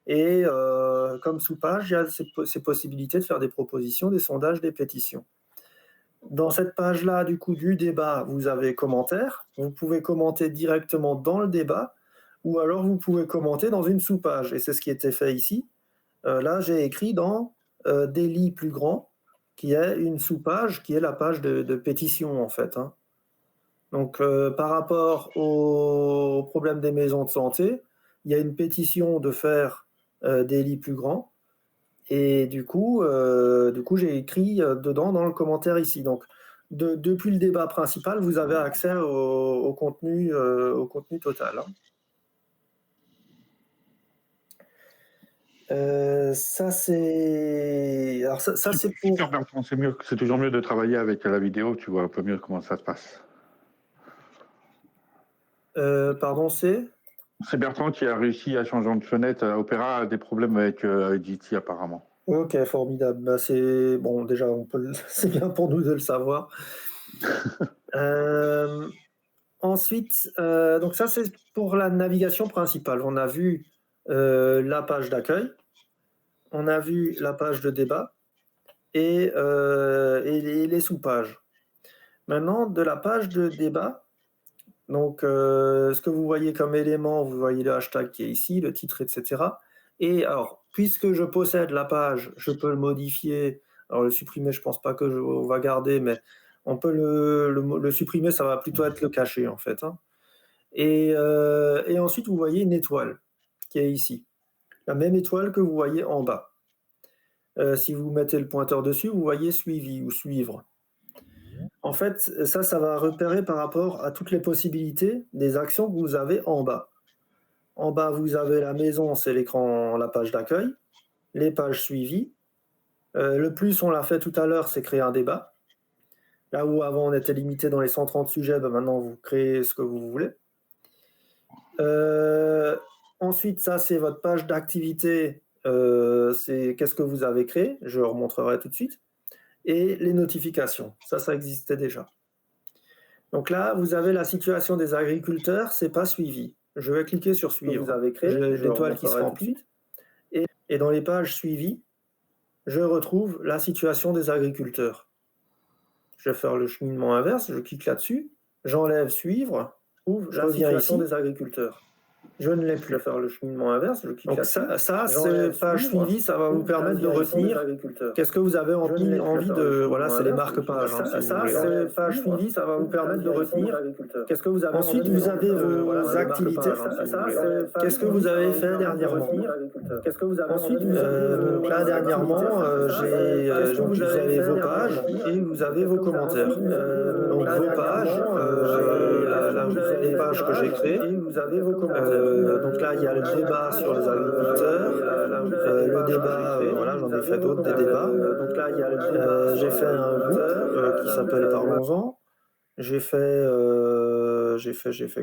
Et comme sous-page, il y a ces possibilités de faire des propositions, des sondages, des pétitions. Dans cette page-là, du coup, du débat, vous avez commentaires. Vous pouvez commenter directement dans le débat ou alors vous pouvez commenter dans une sous-page. Et c'est ce qui était fait ici. Là, j'ai écrit dans délit plus grand, qui est une sous-page, qui est la page de pétition, en fait. Hein. Donc, par rapport au problème des maisons de santé, il y a une pétition de faire des lits plus grands. Et du coup j'ai écrit dedans dans le commentaire ici. Donc, depuis le débat principal, vous avez accès au contenu total. Hein. Ça c'est pour. Super, Bertrand, c'est mieux. C'est toujours mieux de travailler avec la vidéo. Tu vois un peu mieux comment ça se passe. Pardon, c'est. C'est Bertrand qui a réussi à changer de fenêtre. Opéra a des problèmes avec GT apparemment. Ok, formidable. Bah, c'est bon, déjà, c'est bien pour nous de le savoir. Ensuite, donc ça, c'est pour la navigation principale. On a vu la page d'accueil, on a vu la page de débat et les sous-pages. Maintenant, de la page de débat, donc ce que vous voyez comme élément, vous voyez le hashtag qui est ici, le titre, etc. Et alors, puisque je possède la page, je peux le modifier. Alors, le supprimer, je ne pense pas on va garder, mais on peut le supprimer, ça va plutôt être le cacher, en fait. Hein. Et ensuite, vous voyez une étoile qui est ici. La même étoile que vous voyez en bas. Si vous mettez le pointeur dessus, vous voyez suivi ou suivre. En fait, ça va repérer par rapport à toutes les possibilités des actions que vous avez en bas. En bas, vous avez la maison, c'est l'écran, la page d'accueil, les pages suivies. Le plus, on l'a fait tout à l'heure, c'est créer un débat. Là où avant on était limité dans les 130 sujets, maintenant vous créez ce que vous voulez. Ensuite, ça c'est votre page d'activité, c'est qu'est-ce que vous avez créé, je remontrerai tout de suite. Et les notifications, ça existait déjà. Donc là, vous avez la situation des agriculteurs, c'est pas suivi. Je vais cliquer sur suivre. Vous avez créé l'étoile qui se remplit. Et dans les pages suivies, je retrouve la situation des agriculteurs. Je vais faire le cheminement inverse, je clique là-dessus, j'enlève suivre, je reviens ici des agriculteurs. Je ne l'ai plus. Je vais faire le cheminement inverse. Donc ça c'est page suivie, ça va vous permettre de retenir qu'est-ce que vous avez envie de. Voilà, c'est les marque-pages. Ça, c'est page suivie, ça va vous permettre de retenir qu'est-ce que vous avez. Ensuite, vous avez vos activités. Qu'est-ce que vous avez fait dernièrement. Qu'est-ce que vous avez. Ensuite, donc là, dernièrement, vous avez vos pages et vous avez vos commentaires. Donc vos pages, vous avez les pages que j'ai créées et vous avez vos commentaires. Donc là, il y a le débat sur les agriculteurs, le débat, voilà, j'en ai fait d'autres, des débats. Donc là, il y a le débat. J'ai fait un groupe qui s'appelle Parlons-en. J'ai fait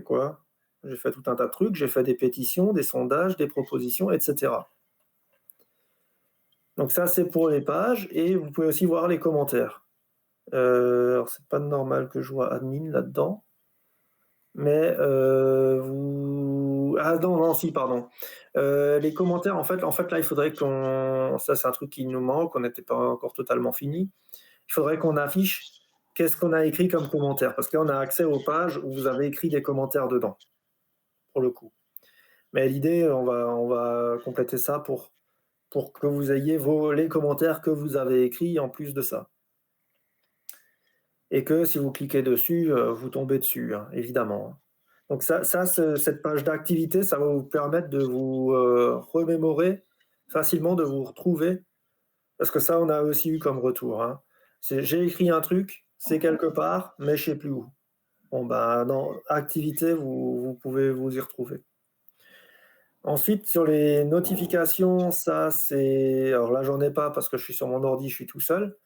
quoi? J'ai fait tout un tas de trucs. J'ai fait des pétitions, des sondages, des propositions, etc. Donc ça, c'est pour les pages et vous pouvez aussi voir les commentaires. Alors, c'est pas normal que je vois admin là-dedans. Mais vous... Ah non, non, si, pardon. Les commentaires, en fait, là, il faudrait qu'on... Ça, c'est un truc qui nous manque, on n'était pas encore totalement fini. Il faudrait qu'on affiche qu'est-ce qu'on a écrit comme commentaire, parce que là, on a accès aux pages où vous avez écrit des commentaires dedans, pour le coup. Mais l'idée, on va compléter ça pour que vous ayez les commentaires que vous avez écrits en plus de ça. Et que si vous cliquez dessus, vous tombez dessus, hein, évidemment. Donc cette page d'activité, ça va vous permettre de vous remémorer facilement, de vous retrouver, parce que ça, on a aussi eu comme retour. Hein. J'ai écrit un truc, c'est quelque part, mais je ne sais plus où. Bon, ben, dans activité, vous pouvez vous y retrouver. Ensuite, sur les notifications, ça, c'est... Alors là, j'en ai pas parce que je suis sur mon ordi, je suis tout seul.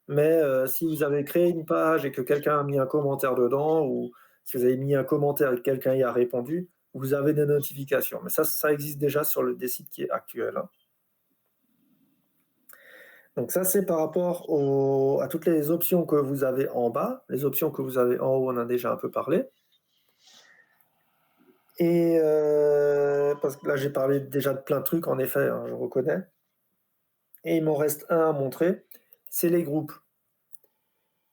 Mais si vous avez créé une page et que quelqu'un a mis un commentaire dedans, ou si vous avez mis un commentaire et que quelqu'un y a répondu, vous avez des notifications. Mais ça existe déjà sur des sites qui est actuel. Hein. Donc ça, c'est par rapport à toutes les options que vous avez en bas. Les options que vous avez en haut, on en a déjà un peu parlé. Et parce que là, j'ai parlé déjà de plein de trucs, en effet, hein, je reconnais. Et il m'en reste un à montrer, c'est les groupes.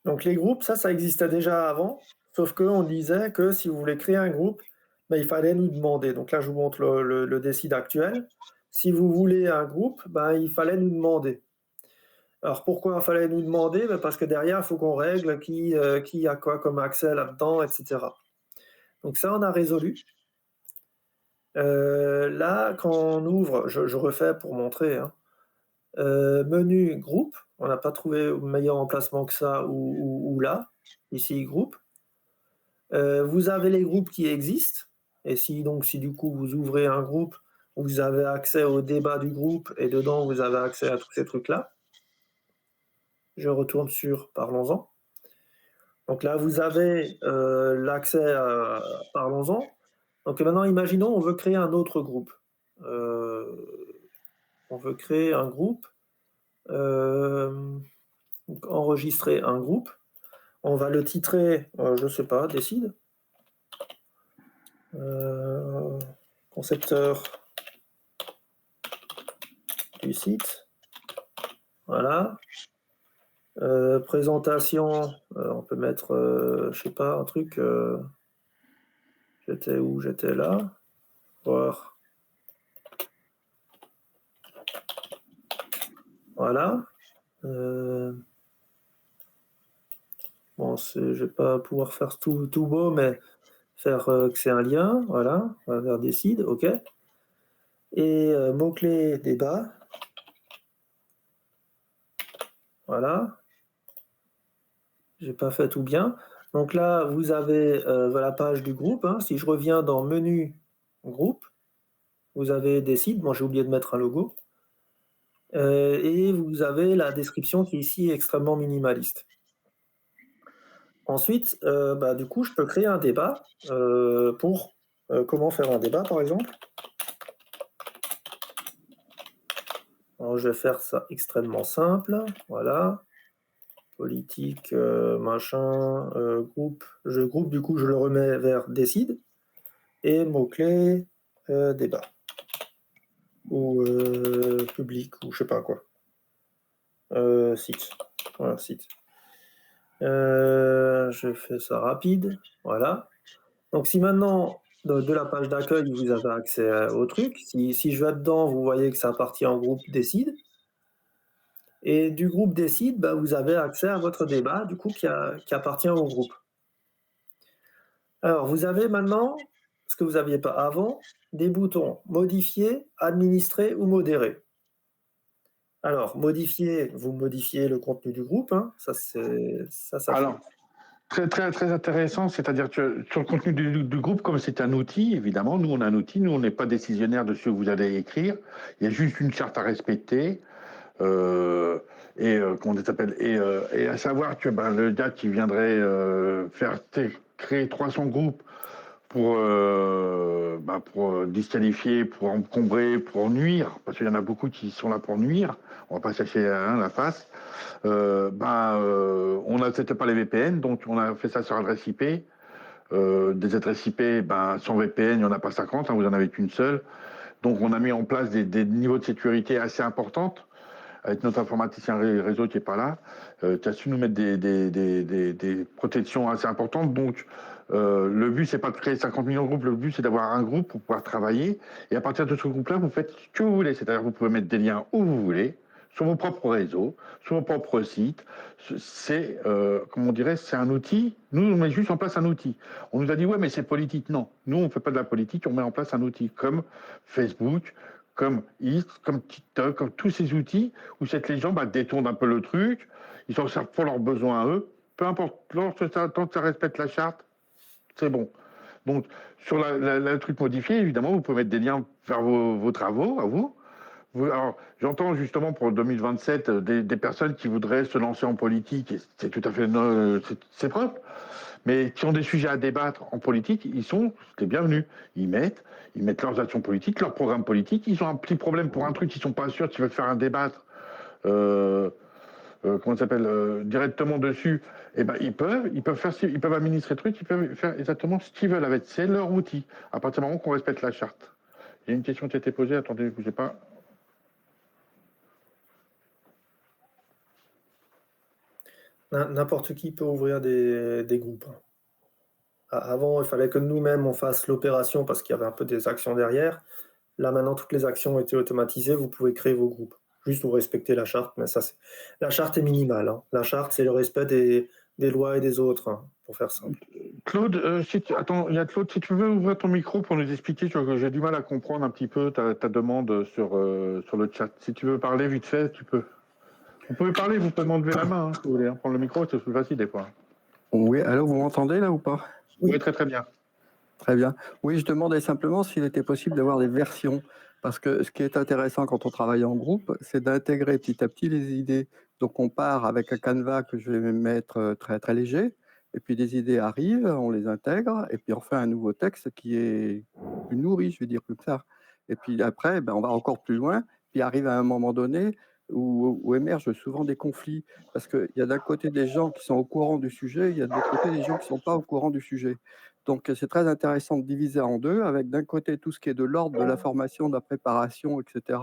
Donc les groupes, ça existait déjà avant, sauf qu'on disait que si vous voulez créer un groupe, ben, il fallait nous demander. Donc là, je vous montre le décide actuel. Si vous voulez un groupe, ben, il fallait nous demander. Alors pourquoi il fallait nous demander? Ben, parce que derrière, il faut qu'on règle qui a quoi comme accès là-dedans, etc. Donc ça, on a résolu. Là, quand on ouvre, je refais pour montrer, hein, menu groupe, on n'a pas trouvé meilleur emplacement que ça ou là, ici groupe. Vous avez les groupes qui existent, et si du coup vous ouvrez un groupe, vous avez accès au débat du groupe, et dedans vous avez accès à tous ces trucs-là. Je retourne sur Parlons-en. Donc là, vous avez l'accès à Parlons-en. Donc maintenant, imaginons, on veut créer un autre groupe. On veut créer un groupe, donc enregistrer un groupe. On va le titrer, je ne sais pas, décide. Concepteur du site. Voilà. Présentation, on peut mettre, je sais pas, un truc. J'étais où? J'étais là. Voir. Voilà. Bon, je vais pas pouvoir faire tout beau, mais faire que c'est un lien. Voilà. On va vers décide, OK. Et mot-clé débat. Voilà. J'ai pas fait tout bien. Donc là, vous avez la page du groupe. Hein. Si je reviens dans menu groupe, vous avez décide. Moi, j'ai oublié de mettre un logo. Et vous avez la description qui est ici extrêmement minimaliste. Ensuite, du coup, je peux créer un débat pour comment faire un débat, par exemple. Alors, je vais faire ça extrêmement simple. Voilà. Politique, machin, groupe. Je groupe, du coup, je le remets vers décide. Et mot-clé, débat. Ou public, ou je sais pas quoi. Site. Voilà, site. Je fais ça rapide. Voilà. Donc, si maintenant, de la page d'accueil, vous avez accès au truc, si je vais dedans, vous voyez que ça appartient au groupe décide. Et du groupe décide, vous avez accès à votre débat, du coup, qui appartient au groupe. Alors, vous avez maintenant, ce que vous n'aviez pas avant, des boutons modifier, administrer ou modérer. Alors, modifier, vous modifiez le contenu du groupe, hein, ça. Alors, très intéressant, c'est-à-dire que sur le contenu du groupe, comme c'est un outil, évidemment, nous on a un outil, nous on n'est pas décisionnaire de ce que vous allez écrire, il y a juste une charte à respecter. Comment ça s'appelle, et à savoir que le gars qui viendrait créer 300 groupes pour disqualifier, pour encombrer, pour nuire, parce qu'il y en a beaucoup qui sont là pour nuire, on va pas chercher la face. On n'accepte pas les VPN, donc on a fait ça sur adresse IP. Des adresses IP, sans VPN, il n'y en a pas 50, vous en avez qu'une seule. Donc on a mis en place des niveaux de sécurité assez importants, avec notre informaticien réseau qui n'est pas là, qui a su nous mettre des protections assez importantes. Donc le but, c'est pas de créer 50 millions de groupes, le but, c'est d'avoir un groupe pour pouvoir travailler. Et à partir de ce groupe-là, vous faites ce que vous voulez. C'est-à-dire que vous pouvez mettre des liens où vous voulez, sur vos propres réseaux, sur vos propres sites. C'est, comment on dirait, c'est un outil. Nous, on met juste en place un outil. On nous a dit, ouais, mais c'est politique. Non, nous, on ne fait pas de la politique, on met en place un outil comme Facebook, comme X, comme TikTok, comme tous ces outils où les gens détournent un peu le truc, ils s'en servent pour leurs besoins à eux. Peu importe, tant que ça respecte la charte, c'est bon. Donc, sur le truc modifié, évidemment, vous pouvez mettre des liens vers vos travaux, à vous. Alors, j'entends justement pour 2027 des personnes qui voudraient se lancer en politique, et c'est tout à fait c'est propre, mais qui ont des sujets à débattre en politique, ils sont les bienvenus. Ils mettent leurs actions politiques, leurs programmes politiques. Ils ont un petit problème pour un truc, ils ne sont pas sûrs qu'ils veulent faire un débattre. Comment ça s'appelle, directement dessus, ils peuvent administrer le truc, ils peuvent faire exactement ce qu'ils veulent avec. C'est leur outil, à partir du moment qu'on respecte la charte. Il y a une question qui a été posée, attendez, bougez pas. N'importe qui peut ouvrir des groupes. Avant, il fallait que nous-mêmes, on fasse l'opération parce qu'il y avait un peu des actions derrière. Là, maintenant, toutes les actions ont été automatisées. Vous pouvez créer vos groupes. Juste vous respectez la charte, mais la charte est minimale. La charte, c'est le respect des lois et des autres, pour faire simple. Claude, il y a Claude, si tu veux ouvrir ton micro pour nous expliquer, j'ai du mal à comprendre un petit peu ta demande sur le chat. Si tu veux parler vite fait, tu peux. Vous pouvez parler, vous pouvez m'enlever la main, si vous voulez. Prendre le micro, c'est plus facile des fois. Oui, alors vous m'entendez là ou pas? Oui, très très bien. Très bien. Oui, je demandais simplement s'il était possible d'avoir des versions, parce que ce qui est intéressant quand on travaille en groupe, c'est d'intégrer petit à petit les idées. Donc on part avec un canevas que je vais mettre très très léger, et puis des idées arrivent, on les intègre, et puis on fait un nouveau texte qui est plus nourri, je vais dire comme ça. Et puis après, on va encore plus loin, puis arrive à un moment donné où émergent souvent des conflits, parce qu'il y a d'un côté des gens qui sont au courant du sujet, il y a de l'autre côté des gens qui ne sont pas au courant du sujet. Donc, c'est très intéressant de diviser en deux, avec d'un côté tout ce qui est de l'ordre de la formation, de la préparation, etc.,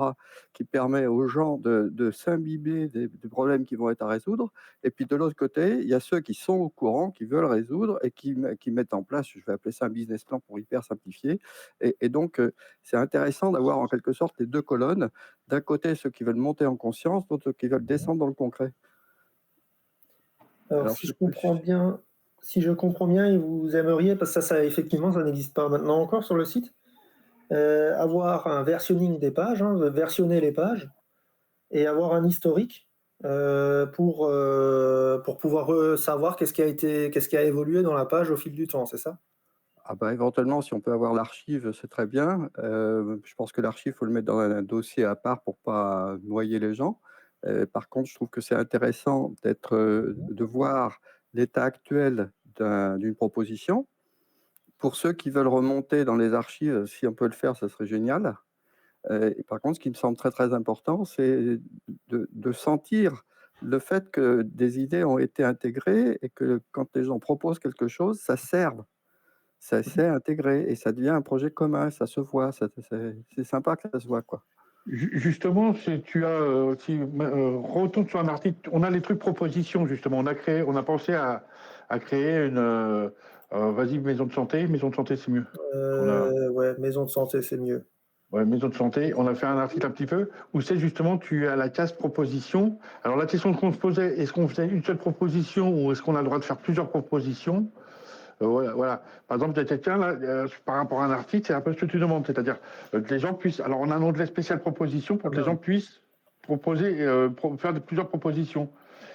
qui permet aux gens de s'imbiber des problèmes qui vont être à résoudre. Et puis de l'autre côté, il y a ceux qui sont au courant, qui veulent résoudre et qui mettent en place, je vais appeler ça un business plan pour hyper simplifier. Et donc, c'est intéressant d'avoir en quelque sorte les deux colonnes. D'un côté, ceux qui veulent monter en conscience, d'autres qui veulent descendre dans le concret. Alors si je comprends bien, et vous aimeriez, parce que ça effectivement, ça n'existe pas maintenant encore sur le site, avoir un versionning des pages, versionner les pages, et avoir un historique pour pouvoir savoir qu'est-ce qui a évolué dans la page au fil du temps, c'est ça? Éventuellement, si on peut avoir l'archive, c'est très bien. Je pense que l'archive, il faut le mettre dans un dossier à part pour ne pas noyer les gens. Par contre, je trouve que c'est intéressant de voir l'état actuel d'une proposition. Pour ceux qui veulent remonter dans les archives, si on peut le faire, ça serait génial. Et par contre, ce qui me semble très très important, c'est de sentir le fait que des idées ont été intégrées et que quand les gens proposent quelque chose, ça serve. Ça s'est intégré et ça devient un projet commun, ça se voit, c'est sympa que ça se voit, quoi. Justement, si tu as, retourne sur un article, on a les trucs propositions, justement. On a pensé à créer une, vas-y, maison de santé c'est mieux. Ouais, maison de santé, c'est mieux. Ouais, maison de santé, on a fait un article un petit peu où c'est justement, tu as la case proposition. Alors la question qu'on se posait, est-ce qu'on faisait une seule proposition ou est-ce qu'on a le droit de faire plusieurs propositions? Voilà. Par exemple, il y a quelqu'un là, par rapport à un article, c'est un peu ce que tu demandes, c'est-à-dire que les gens puissent. Alors, on a un onglet spécial proposition pour que les gens puissent proposer, faire plusieurs propositions.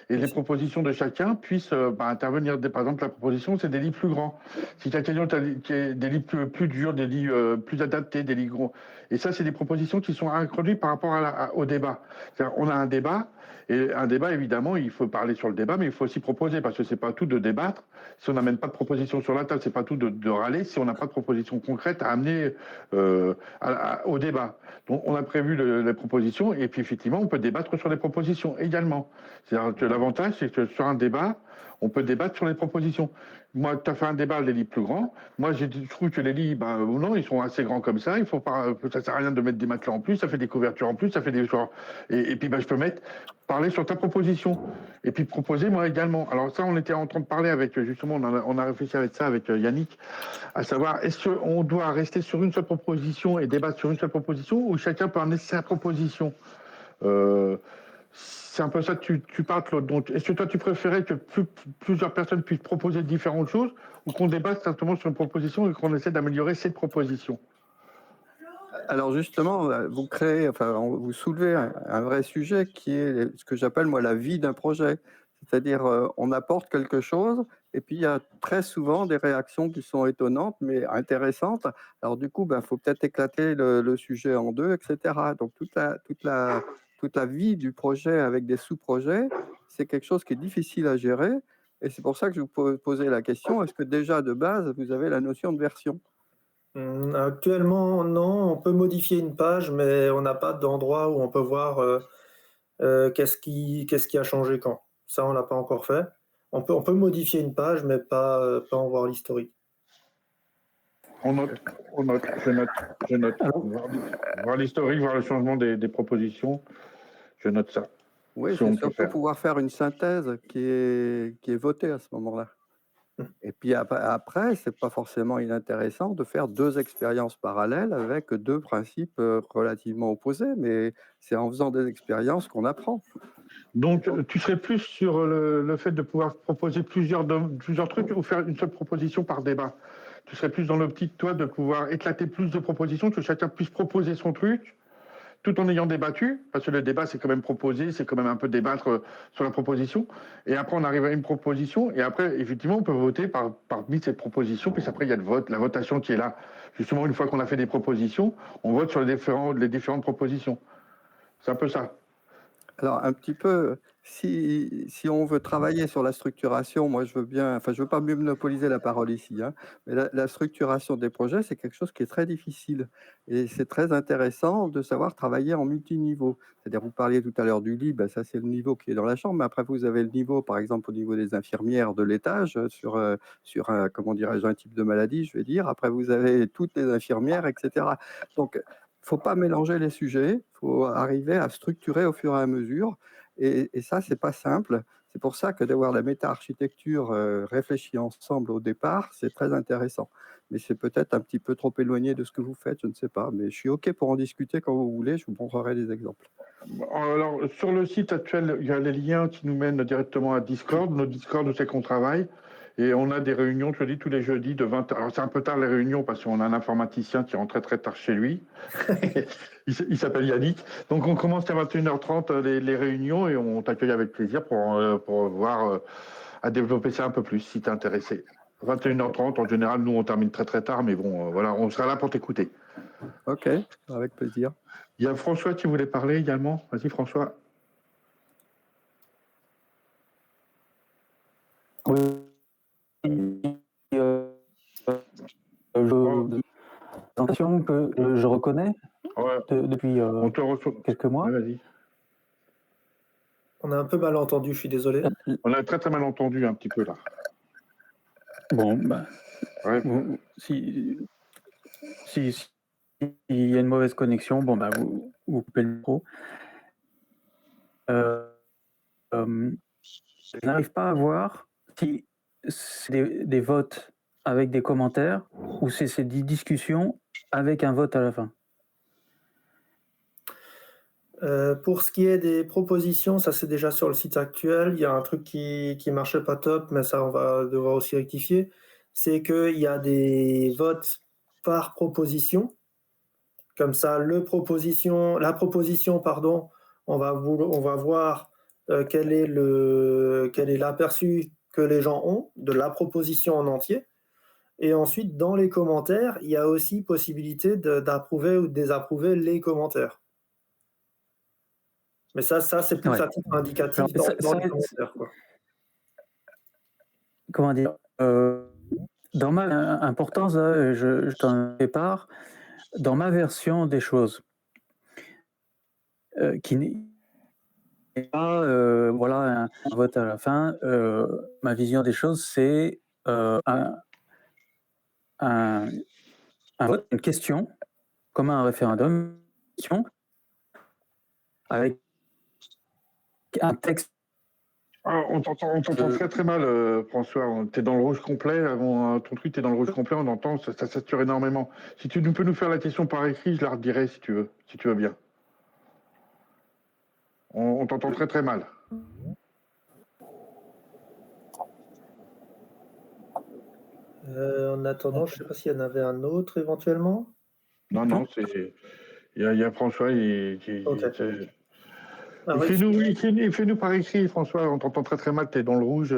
Et les propositions de chacun puissent intervenir. Par exemple, la proposition, c'est des livres plus grands. Si quelqu'un qui a des livres plus durs, des livres plus adaptés, des livres gros. Et ça, c'est des propositions qui sont introduites par rapport au débat. C'est-à-dire, on a un débat. Et un débat, évidemment, il faut parler sur le débat, mais il faut aussi proposer, parce que c'est pas tout de débattre. Si on n'amène pas de proposition sur la table, c'est pas tout de râler si on n'a pas de proposition concrète à amener au débat. Donc, on a prévu les propositions, et puis effectivement, on peut débattre sur les propositions également. C'est-à-dire que l'avantage, c'est que sur un débat, on peut débattre sur les propositions. Moi, tu as fait un débat, les lits plus grands. Moi, je trouve que les lits, non, ils sont assez grands comme ça. Il faut pas, ça sert à rien de mettre des matelas en plus. Ça fait des couvertures en plus. Ça fait des choses. Et puis, je peux parler sur ta proposition. Et puis, proposer moi également. Alors, ça, on était en train de parler avec, justement, on a réfléchi avec ça avec Yannick, à savoir, est-ce qu'on doit rester sur une seule proposition et débattre sur une seule proposition ou chacun peut amener sa proposition c'est un peu ça que tu parles, Claude. Donc, est-ce que toi, tu préférais que plusieurs personnes puissent proposer différentes choses ou qu'on débatte simplement sur une proposition et qu'on essaie d'améliorer cette proposition? Alors justement, vous soulevez un vrai sujet qui est ce que j'appelle moi la vie d'un projet. C'est-à-dire, on apporte quelque chose et puis il y a très souvent des réactions qui sont étonnantes mais intéressantes. Alors du coup, faut peut-être éclater le sujet en deux, etc. Donc toute la vie du projet avec des sous-projets, c'est quelque chose qui est difficile à gérer. Et c'est pour ça que je vous posais la question, est-ce que déjà de base, vous avez la notion de version? Actuellement, non, on peut modifier une page, mais on n'a pas d'endroit où on peut voir qu'est-ce qui a changé quand. Ça, on l'a pas encore fait. On peut modifier une page, mais pas en voir l'historique. On note, je note. Voir l'historique, voir le changement des propositions, je note ça. Oui, Si c'est on peut surtout faire. pouvoir faire une synthèse qui est votée à ce moment-là. Et puis après, c'est pas forcément inintéressant de faire deux expériences parallèles avec deux principes relativement opposés, mais c'est en faisant des expériences qu'on apprend. Donc, tu serais plus sur le fait de pouvoir proposer plusieurs trucs ou faire une seule proposition par débat? Tu serais plus dans l'optique, toi, de pouvoir éclater plus de propositions, que chacun puisse proposer son truc, tout en ayant débattu, parce que le débat, c'est quand même proposer, c'est quand même un peu débattre sur la proposition. Et après, on arrive à une proposition, et après, effectivement, on peut voter parmi cette proposition, puis après, il y a le vote, la votation qui est là. Justement, une fois qu'on a fait des propositions, on vote sur les différentes propositions. C'est un peu ça. Alors, un petit peu, si on veut travailler sur la structuration, moi je veux bien, enfin je veux pas monopoliser la parole ici, hein, mais la structuration des projets, c'est quelque chose qui est très difficile. Et c'est très intéressant de savoir travailler en multiniveau. C'est-à-dire, vous parliez tout à l'heure du lit, ça c'est le niveau qui est dans la chambre, mais après vous avez le niveau, par exemple, au niveau des infirmières de l'étage, sur un, comment dirais-je, un type de maladie, je vais dire. Après, vous avez toutes les infirmières, etc. Donc, il ne faut pas mélanger les sujets, il faut arriver à structurer au fur et à mesure. Et ça, ce n'est pas simple. C'est pour ça que d'avoir la méta-architecture réfléchie ensemble au départ, c'est très intéressant. Mais c'est peut-être un petit peu trop éloigné de ce que vous faites, je ne sais pas. Mais je suis OK pour en discuter quand vous voulez, je vous montrerai des exemples. Alors, sur le site actuel, il y a les liens qui nous mènent directement à Discord. Notre Discord, où c'est qu'on travaille. Et on a des réunions, je te dis, tous les jeudis de 20h. Alors, c'est un peu tard les réunions parce qu'on a un informaticien qui rentre très tard chez lui. Il s'appelle Yannick. Donc, on commence à 21h30 les réunions et on t'accueille avec plaisir pour voir à développer ça un peu plus si t'es intéressé. 21h30, en général, nous, on termine très très tard, mais bon, voilà, on sera là pour t'écouter. OK, avec plaisir. Il y a François qui voulait parler également. Vas-y, François. Oui. Présentation que je reconnais depuis quelques mois. Ouais, vas-y. On a un peu mal entendu, je suis désolé. On a très très mal entendu un petit peu là. Bon, ouais. Si il y a une mauvaise connexion, vous coupez le micro. Je n'arrive pas à voir si c'est des votes avec des commentaires ou c'est des discussions avec un vote à la fin. Pour ce qui est des propositions, ça c'est déjà sur le site actuel. Il y a un truc qui marchait pas top, mais ça on va devoir aussi rectifier. C'est qu'il y a des votes par proposition. Comme ça, la proposition, on va voir quel est l'aperçu que les gens ont de la proposition en entier. Et ensuite, dans les commentaires, il y a aussi possibilité d'approuver ou de désapprouver les commentaires. Mais ça c'est plus Ouais. à titre indicatif Alors, dans les commentaires, quoi. Comment dire, dans ma importance, là, je t'en fais part, dans ma version des choses, qui n'est pas, voilà, un vote à la fin. Ma vision des choses, c'est un vote, une question, comme un référendum, une question, avec un texte. On t'entend très très mal, François. T'es dans le rouge complet. Ton truc, t'es dans le rouge complet. On entend, ça sature énormément. Si tu peux nous faire la question par écrit, je la redirai si tu veux bien. On t'entend très très mal. En attendant, je sais pas s'il y en avait un autre éventuellement? Non, il y a François. OK. Alors Fais-nous par écrit, François. On t'entend très très mal. T'es dans le rouge.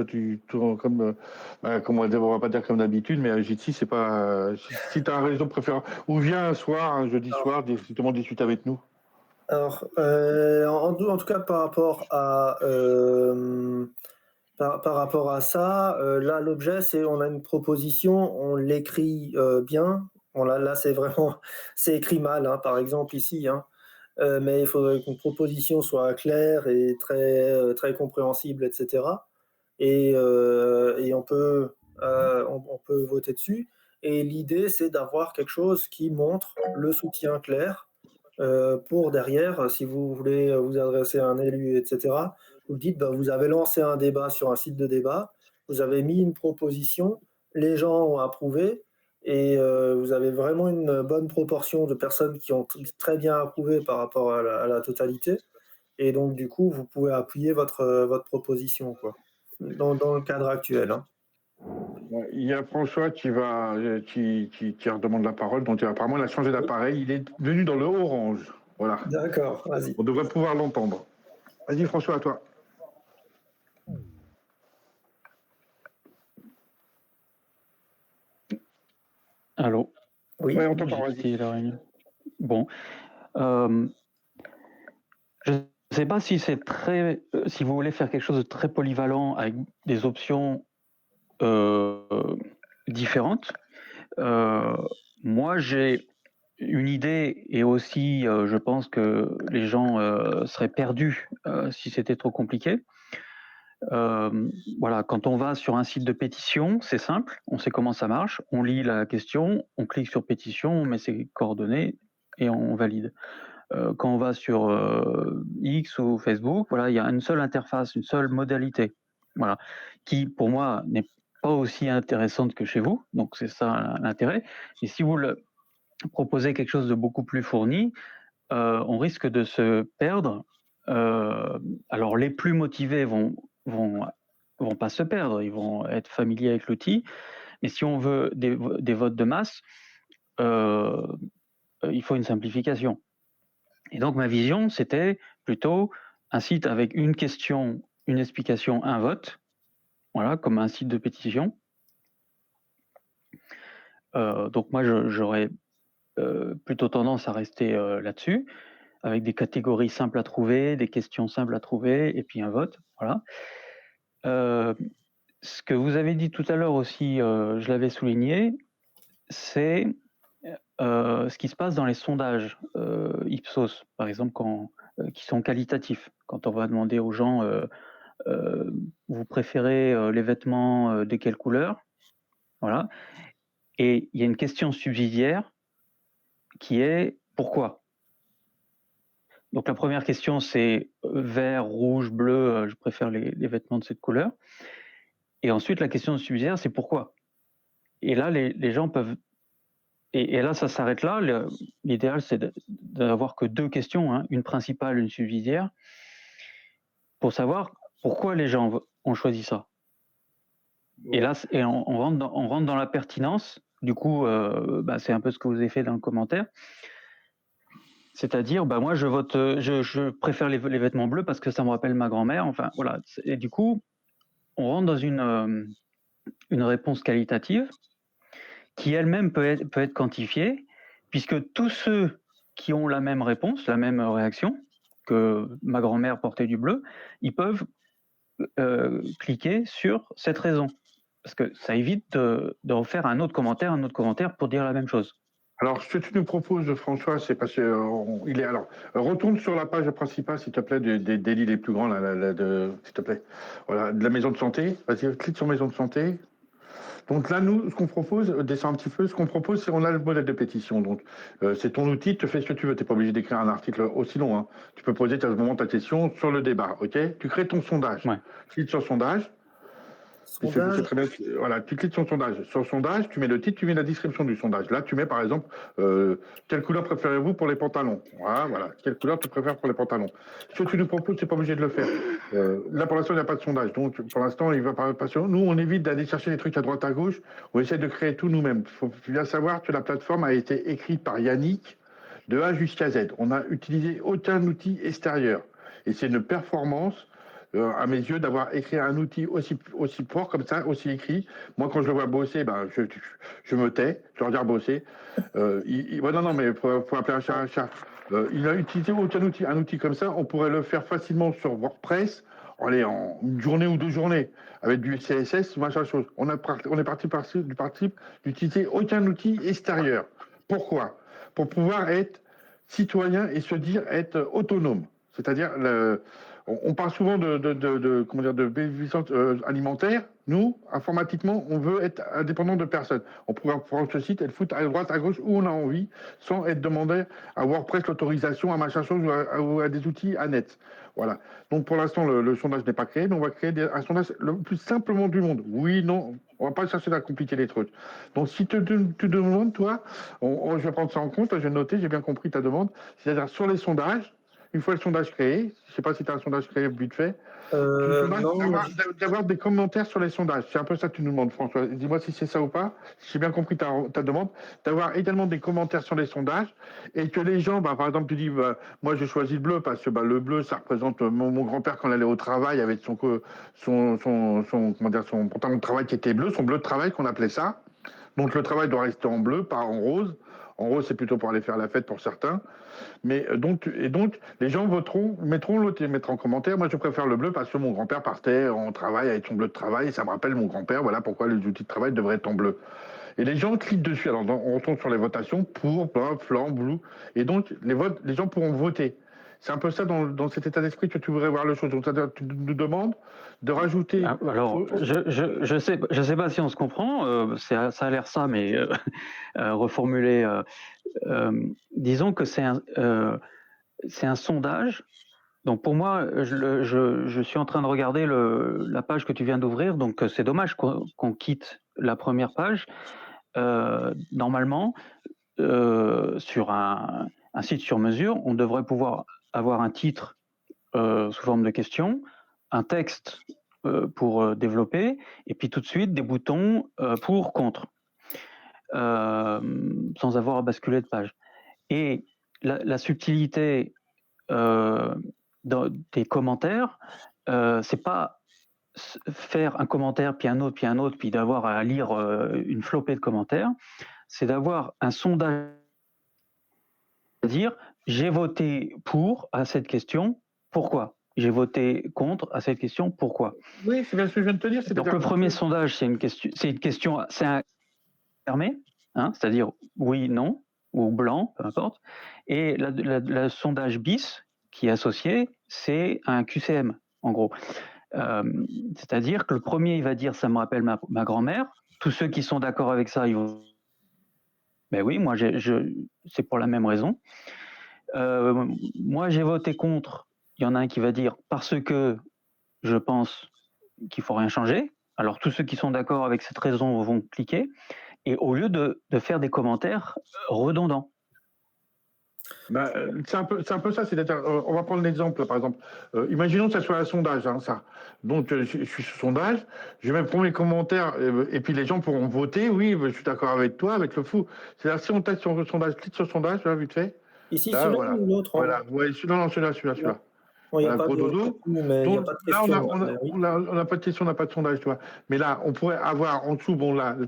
Comme on va pas dire comme d'habitude, mais Jitsi, c'est pas. Si t'as un réseau préféré, ou viens un soir, un jeudi soir, justement discuter avec nous. Alors, en tout cas, par rapport à, par rapport à ça, là, l'objet, c'est on a une proposition, on l'écrit, bien. Bon, là, c'est vraiment c'est écrit mal, hein, par exemple ici, hein, mais il faudrait qu'une proposition soit claire et très compréhensible, et cetera, et on peut voter dessus, et l'idée, c'est d'avoir quelque chose qui montre le soutien clair, pour derrière, si vous voulez vous adresser à un élu, et cetera, vous dites, bah, vous avez lancé un débat sur un site de débat, vous avez mis une proposition, les gens ont approuvé, et vous avez vraiment une bonne proportion de personnes qui ont très bien approuvé par rapport à la totalité, et donc du coup, vous pouvez appuyer votre proposition, quoi, dans le cadre actuel, hein. Il y a François qui redemande la parole. Donc apparemment, il a changé d'appareil. Il est venu dans le orange. Voilà. D'accord, vas-y. On devrait pouvoir l'entendre. Vas-y, François, à toi. Allô? Oui. Ouais, on t'entend. J'ai Vas-y. quitté la réunion. Bon. Je ne sais pas si c'est si vous voulez faire quelque chose de très polyvalent avec des options différentes. Moi, j'ai une idée, et aussi, je pense que les gens seraient perdus si c'était trop compliqué. Voilà, quand on va sur un site de pétition, c'est simple, on sait comment ça marche, on lit la question, on clique sur pétition, on met ses coordonnées et on valide. Quand on va sur X ou Facebook, voilà, il y a une seule interface, une seule modalité, voilà, qui pour moi n'est pas aussi intéressante que chez vous, donc c'est ça l'intérêt. Et si vous proposez quelque chose de beaucoup plus fourni, on risque de se perdre. Alors les plus motivés vont pas se perdre, ils vont être familiers avec l'outil, mais si on veut des votes de masse, il faut une simplification. Et donc ma vision, c'était plutôt un site avec une question, une explication, un vote, voilà, comme un site de pétition. Donc moi, j'aurais plutôt tendance à rester là-dessus, avec des catégories simples à trouver, des questions simples à trouver, et puis un vote, voilà. Ce que vous avez dit tout à l'heure aussi, je l'avais souligné, c'est ce qui se passe dans les sondages Ipsos, par exemple, qui sont qualitatifs. Quand on va demander aux gens, vous préférez les vêtements de quelle couleur, voilà. Et il y a une question subsidiaire qui est pourquoi. Donc la première question, c'est vert, rouge, bleu, je préfère les vêtements de cette couleur. Et ensuite, la question subsidiaire, c'est pourquoi. Et là, les gens peuvent... Et là, ça s'arrête là. L'idéal, c'est d'avoir que deux questions, hein, une principale, une subsidiaire, pour savoir pourquoi les gens ont choisi ça. Et là, on rentre dans la pertinence. Du coup, c'est un peu ce que vous avez fait dans le commentaire. C'est-à-dire, moi, je préfère les vêtements bleus parce que ça me rappelle ma grand-mère. Enfin, voilà. Et du coup, on rentre dans une réponse qualitative qui elle-même peut être quantifiée, puisque tous ceux qui ont la même réponse, la même réaction, que ma grand-mère portait du bleu, ils peuvent cliquer sur cette raison. Parce que ça évite de refaire un autre commentaire pour dire la même chose. Alors, ce que tu nous proposes, François, c'est parce que il est alors retourne sur la page principale, s'il te plaît, des délits les plus grands, s'il te plaît. Voilà, de la maison de santé. Vas-y, clique sur maison de santé. Donc là, nous, ce qu'on propose, descends un petit peu, ce qu'on propose, c'est on a le modèle de pétition. Donc, c'est ton outil, tu fais ce que tu veux. Tu n'es pas obligé d'écrire un article aussi long. Hein. Tu peux poser à ce moment ta question sur le débat. OK? Tu crées ton sondage. Ouais. Clique sur sondage. Sondage. Très bien. Voilà, tu cliques sur sondage. Sur sondage, tu mets le titre, tu mets la description du sondage. Là, tu mets par exemple quelle couleur préférez-vous pour les pantalons. Voilà. Quelle couleur tu préfères pour les pantalons. Ce que tu nous proposes, tu n'es pas obligé de le faire. Là, pour l'instant, il n'y a pas de sondage. Donc, pour l'instant, il va pas sur nous. On évite d'aller chercher des trucs à droite à gauche. On essaie de créer tout nous-mêmes. Il faut bien savoir que la plateforme a été écrite par Yannick de A jusqu'à Z. On n'a utilisé aucun outil extérieur. Et c'est une performance à mes yeux, d'avoir écrit un outil aussi fort comme ça, aussi écrit. Moi, quand je le vois bosser, ben, je me tais, je regarde bosser. Non, mais faut appeler un chat un chat. Il a utilisé aucun outil. Un outil comme ça, on pourrait le faire facilement sur WordPress, allez, en une journée ou 2 journées, avec du CSS, machin chose. On est parti du principe d'utiliser aucun outil extérieur. Pourquoi? Pour pouvoir être citoyen et se dire être autonome. C'est-à-dire, on parle souvent de bénéficence alimentaire. Nous, informatiquement, on veut être indépendant de personne. On pourrait prendre ce site et le foutre à droite, à gauche, où on a envie, sans être demandé à WordPress l'autorisation, à machin chose ou à des outils annexes. Voilà. Donc, pour l'instant, le sondage n'est pas créé, mais on va créer un sondage le plus simplement du monde. Oui, non, on va pas chercher à compliquer les trucs. Donc, si tu demandes, toi, je vais prendre ça en compte, je vais noter, j'ai bien compris ta demande. C'est-à-dire, sur les sondages, une fois le sondage créé, je ne sais pas si tu as un sondage créé vite fait, Non, d'avoir des commentaires sur les sondages. C'est un peu ça que tu nous demandes, François. Dis-moi si c'est ça ou pas. Si j'ai bien compris ta demande, d'avoir également des commentaires sur les sondages et que les gens, par exemple, tu dis, moi je choisis le bleu parce que le bleu, ça représente mon grand-père quand il allait au travail avec son pantalon de travail qui était bleu, son bleu de travail qu'on appelait ça. Donc le travail doit rester en bleu, pas en rose. En rose, c'est plutôt pour aller faire la fête pour certains. Mais donc, les gens mettront l'autre, mettront en commentaire. Moi, je préfère le bleu parce que mon grand-père partait en travail avec son bleu de travail et ça me rappelle mon grand-père. Voilà pourquoi les outils de travail devraient être en bleu. Et les gens cliquent dessus. Alors, on retourne sur les votations pour, blanc, bleu. Et donc, les gens pourront voter. C'est un peu ça dans cet état d'esprit que tu voudrais voir le chose. Donc, tu nous demandes de rajouter. Alors, je sais pas si on se comprend. Ça a l'air ça, mais reformulé. Disons que c'est un sondage. Donc pour moi, je suis en train de regarder la page que tu viens d'ouvrir. Donc c'est dommage qu'on quitte la première page. Normalement, sur un site sur mesure, on devrait pouvoir avoir un titre sous forme de question, un texte pour développer, et puis tout de suite des boutons pour, contre, sans avoir à basculer de page. Et la subtilité des commentaires, c'est pas faire un commentaire, puis un autre, puis d'avoir à lire une flopée de commentaires, c'est d'avoir un sondage, c'est-à-dire j'ai voté pour à cette question, pourquoi? J'ai voté contre à cette question, pourquoi? Oui, c'est bien ce que je viens de te dire. Donc le premier sondage, c'est une question, c'est un fermé, hein, c'est-à-dire oui, non, ou blanc, peu importe. Et le sondage bis qui est associé, c'est un QCM, en gros. C'est-à-dire que le premier, il va dire ça me rappelle ma grand-mère. Tous ceux qui sont d'accord avec ça, ils vont. Ben oui, moi, c'est pour la même raison. Moi, j'ai voté contre. Il y en a un qui va dire parce que je pense qu'il faut rien changer. Alors tous ceux qui sont d'accord avec cette raison vont cliquer. Et au lieu de faire des commentaires redondants. C'est un peu ça, c'est-à-dire, on va prendre l'exemple, par exemple, imaginons que ça soit un sondage, hein, ça. Donc, je suis sur sondage, je vais mettre mes commentaires, et puis les gens pourront voter, oui, je suis d'accord avec toi, avec le fou. C'est-à-dire, si on tape sur le sondage, clique sur le sondage, là, vite fait. Ici, Là, celui-là voilà. ou l'autre? Voilà, ouais, celui-là. Bon, il n'y a voilà, pas gros de dodo. mais il n'y a Donc pas de là, question. Mais oui. on a pas de question, on n'a pas de sondage, tu vois. Mais là, on pourrait avoir en dessous, bon là, la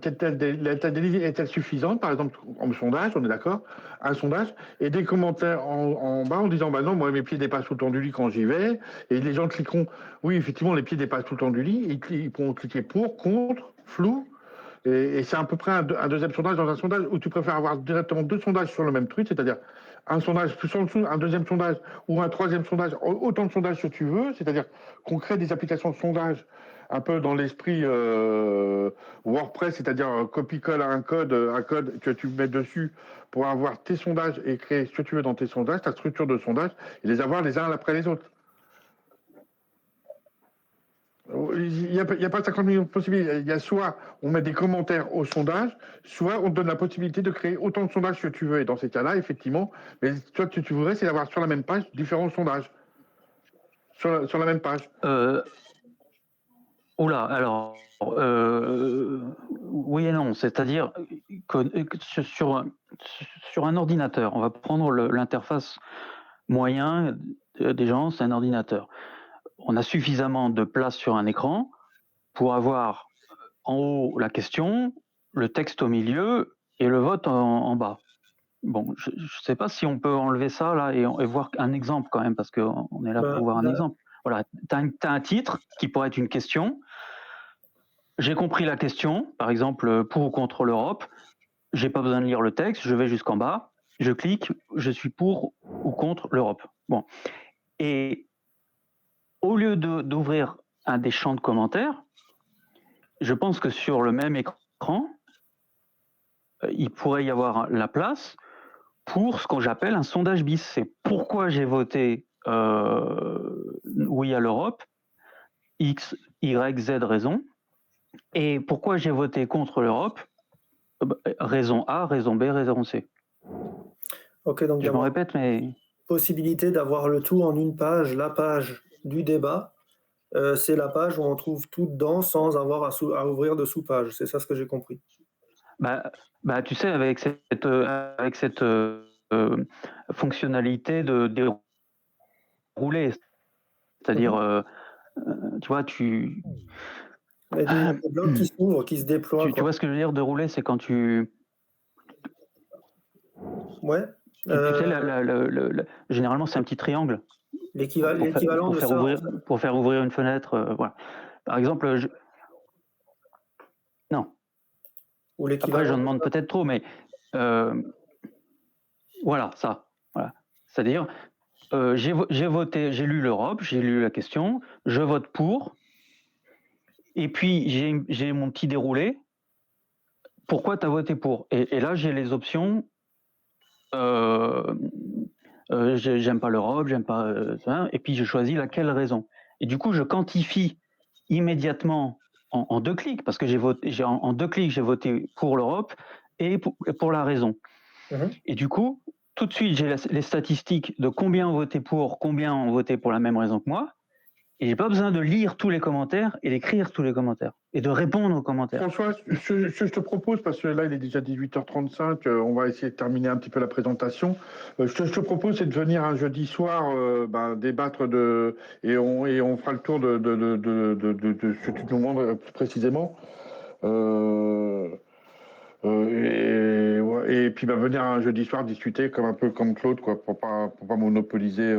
taille des livres est-elle suffisante, par exemple, en sondage, on est d'accord, un sondage, et des commentaires en bas en disant, bah non, moi mes pieds dépassent tout le temps du lit quand j'y vais, et les gens cliqueront, oui, effectivement, les pieds dépassent tout le temps du lit, ils pourront cliquer pour, contre, flou. Et c'est à peu près un deuxième sondage dans un sondage où tu préfères avoir directement deux sondages sur le même truc, c'est-à-dire un sondage plus en dessous, un deuxième sondage ou un troisième sondage, autant de sondages que tu veux, c'est-à-dire qu'on crée des applications de sondage un peu dans l'esprit WordPress, c'est-à-dire copie-colle un code que tu mets dessus pour avoir tes sondages et créer ce que tu veux dans tes sondages, ta structure de sondage, et les avoir les uns après les autres. Il n'y a pas 50 millions de possibilités. Il y a soit on met des commentaires au sondage, soit on te donne la possibilité de créer autant de sondages que tu veux. Et dans ces cas-là, effectivement, mais toi, ce que tu voudrais, c'est d'avoir sur la même page différents sondages. Sur la même page. Alors, oui et non. C'est-à-dire que sur un ordinateur, on va prendre l'interface moyen des gens, c'est un ordinateur. On a suffisamment de place sur un écran pour avoir en haut la question, le texte au milieu et le vote en bas. Bon, je ne sais pas si on peut enlever ça là et voir un exemple quand même, parce qu'on est là pour voir un exemple. Voilà, tu as un titre qui pourrait être une question. J'ai compris la question, par exemple, pour ou contre l'Europe. J'ai pas besoin de lire le texte, je vais jusqu'en bas, je clique, je suis pour ou contre l'Europe. Bon. Et au lieu d'ouvrir un des champs de commentaires, je pense que sur le même écran, il pourrait y avoir la place pour ce que j'appelle un sondage bis. C'est pourquoi j'ai voté oui à l'Europe, X, Y, Z raison, et pourquoi j'ai voté contre l'Europe, raison A, raison B, raison C. Ok, donc je me répète, mais... Possibilité d'avoir le tout en une page, la page du débat, c'est la page où on trouve tout dedans sans avoir à ouvrir de sous-page. C'est ça ce que j'ai compris. Bah, tu sais, avec cette fonctionnalité de dérouler, c'est-à-dire, tu vois, Mais des blocs qui s'ouvrent, qui se déploient. Tu vois ce que je veux dire, de rouler, c'est quand tu... Ouais. Tu sais, généralement, c'est un petit triangle. L'équivalent de ça. Pour faire ouvrir une fenêtre, voilà. Par exemple, non. Ou après, j'en demande peut-être trop, mais voilà, ça. Voilà. C'est-à-dire, j'ai voté, j'ai lu l'Europe, j'ai lu la question, je vote pour, et puis j'ai mon petit déroulé. Pourquoi tu as voté pour ? Et là, j'ai les options. J'aime pas l'Europe, j'aime pas ça, et puis je choisis laquelle raison. Et du coup, je quantifie immédiatement en 2 clics, parce que en 2 clics, j'ai voté pour l'Europe et pour la raison. Et du coup, tout de suite, j'ai les statistiques de combien ont voté pour, combien ont voté pour la même raison que moi, et j'ai pas besoin de lire tous les commentaires et d'écrire tous les commentaires, et de répondre aux commentaires. François, je te propose, parce que là il est déjà 18h35, on va essayer de terminer un petit peu la présentation. Je te propose, c'est de venir un jeudi soir débattre et on fera le tour de ce que tu nous demandes plus précisément. Et puis venir un jeudi soir discuter un peu comme Claude, quoi, pour pas monopoliser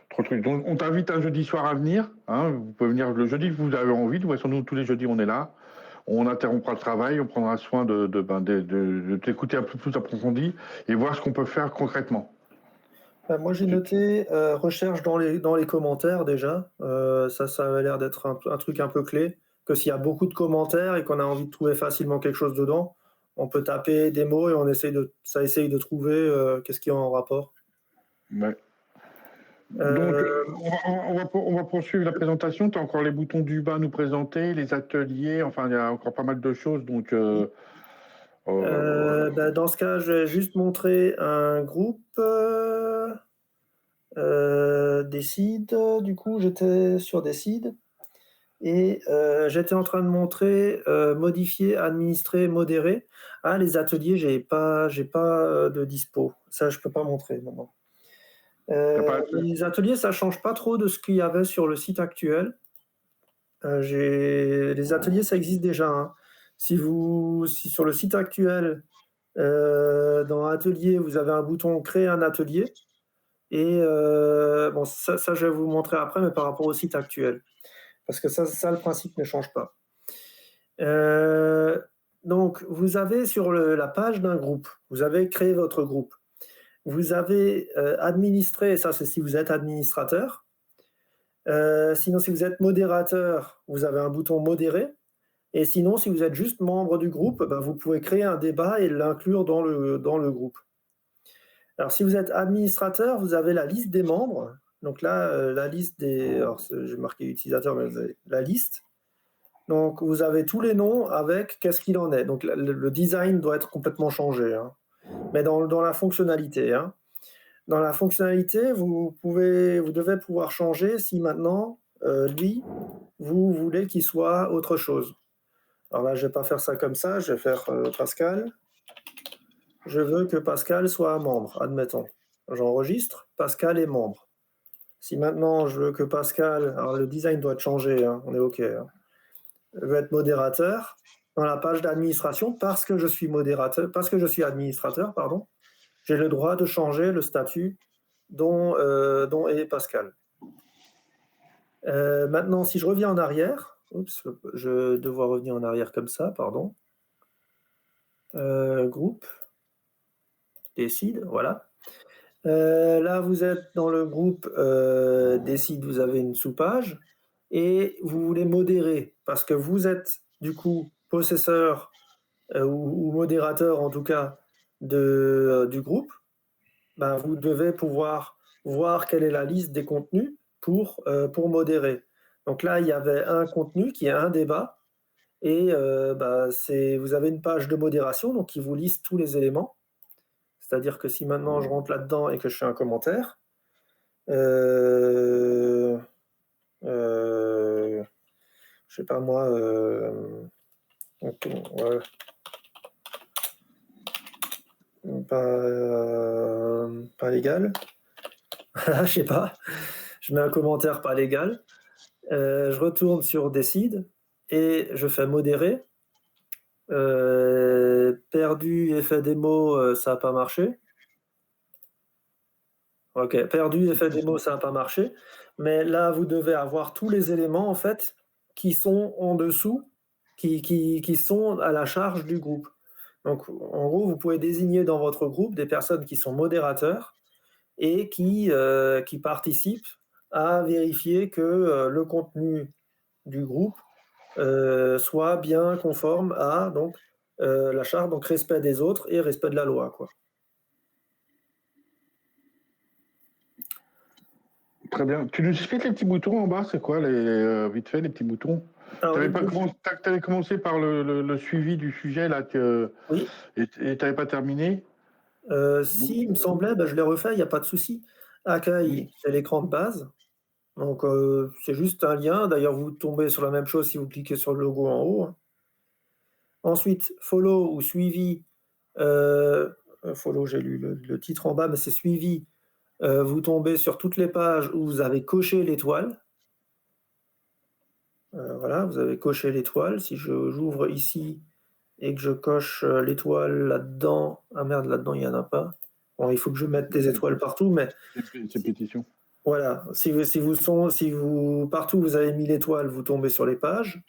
trop de trucs. Donc on t'invite un jeudi soir à venir. Hein, vous pouvez venir le jeudi que vous avez envie. De toute façon, nous tous les jeudis on est là. On interrompra le travail, on prendra soin de t'écouter un peu plus approfondi et voir ce qu'on peut faire concrètement. Moi, j'ai noté recherche dans les commentaires déjà. Ça avait l'air d'être un truc un peu clé. Que s'il y a beaucoup de commentaires et qu'on a envie de trouver facilement quelque chose dedans, on peut taper des mots et ça essaye de trouver qu'est-ce qui est en rapport. Ouais. Donc, on va poursuivre la présentation. Tu as encore les boutons du bas à nous présenter, les ateliers, enfin, il y a encore pas mal de choses. Donc, dans ce cas, je vais juste montrer un groupe Décide. Du coup, j'étais sur Décide et j'étais en train de montrer modifier, administrer, modérer. Les ateliers, j'ai pas de dispo. Ça, je peux pas montrer maintenant. Les ateliers, ça change pas trop de ce qu'il y avait sur le site actuel. Les ateliers, ça existe déjà, hein. Si sur le site actuel, dans Atelier, vous avez un bouton Créer un atelier et bon, ça je vais vous montrer après, mais par rapport au site actuel. Parce que ça le principe ne change pas. Donc, vous avez sur la page d'un groupe, vous avez créé votre groupe. Vous avez administré, et ça c'est si vous êtes administrateur. Sinon, si vous êtes modérateur, vous avez un bouton modérer. Et sinon, si vous êtes juste membre du groupe, ben, vous pouvez créer un débat et l'inclure dans le groupe. Alors, si vous êtes administrateur, vous avez la liste des membres. Donc là, la liste des... Alors, j'ai marqué utilisateur, mais vous avez la liste. Donc, vous avez tous les noms avec qu'est-ce qu'il en est. Donc, le design doit être complètement changé, hein. Mais dans la fonctionnalité, hein. Dans la fonctionnalité, vous devez pouvoir changer si maintenant, lui, vous voulez qu'il soit autre chose. Alors là, je ne vais pas faire ça comme ça, je vais faire Pascal. Je veux que Pascal soit un membre, admettons. J'enregistre, Pascal est membre. Si maintenant je veux que Pascal, alors le design doit changer, hein, on est OK, hein. Je veux être modérateur dans la page d'administration parce que je suis modérateur, parce que je suis administrateur, pardon. J'ai le droit de changer le statut dont est Pascal. Maintenant, si je reviens en arrière, oups, je vais devoir revenir en arrière comme ça, pardon. Groupe, décide, voilà. Là, vous êtes dans le groupe décide, vous avez une sous-page et vous voulez modérer parce que vous êtes du coup possesseur ou modérateur en tout cas du groupe. Ben, vous devez pouvoir voir quelle est la liste des contenus pour modérer. Donc là, il y avait un contenu qui est un débat et vous avez une page de modération donc qui vous liste tous les éléments. C'est-à-dire que si maintenant je rentre là-dedans et que je fais un commentaire, je sais pas moi, ouais. Pas légal. Je sais pas. Je mets un commentaire pas légal. Je retourne sur décide et je fais modérer. Perdu effet démo, ça n'a pas marché. Ok, perdu effet démo, ça n'a pas marché. Mais là, vous devez avoir tous les éléments en fait qui sont en dessous, qui sont à la charge du groupe. Donc, en gros, vous pouvez désigner dans votre groupe des personnes qui sont modérateurs et qui participent à vérifier que le contenu du groupe soit bien conforme à donc, la charte, donc respect des autres et respect de la loi, quoi. Très bien. Tu nous expliques les petits boutons en bas, c'est quoi vite fait les petits boutons? Tu avais commencé par le suivi du sujet là, oui. Et tu n'avais pas terminé? Si, il me semblait, je l'ai refait, il n'y a pas de souci. Accueil, c'est l'écran de base. Donc, c'est juste un lien. D'ailleurs, vous tombez sur la même chose si vous cliquez sur le logo en haut. Ensuite, follow ou suivi. Follow, j'ai lu le titre en bas, mais c'est suivi. Vous tombez sur toutes les pages où vous avez coché l'étoile. Voilà, vous avez coché l'étoile. Si j'ouvre ici et que je coche l'étoile là-dedans, ah merde, là-dedans, il n'y en a pas. Bon, il faut que je mette des étoiles partout, mais... C'est pétition. Voilà, partout vous avez mis l'étoile, vous tombez sur les pages.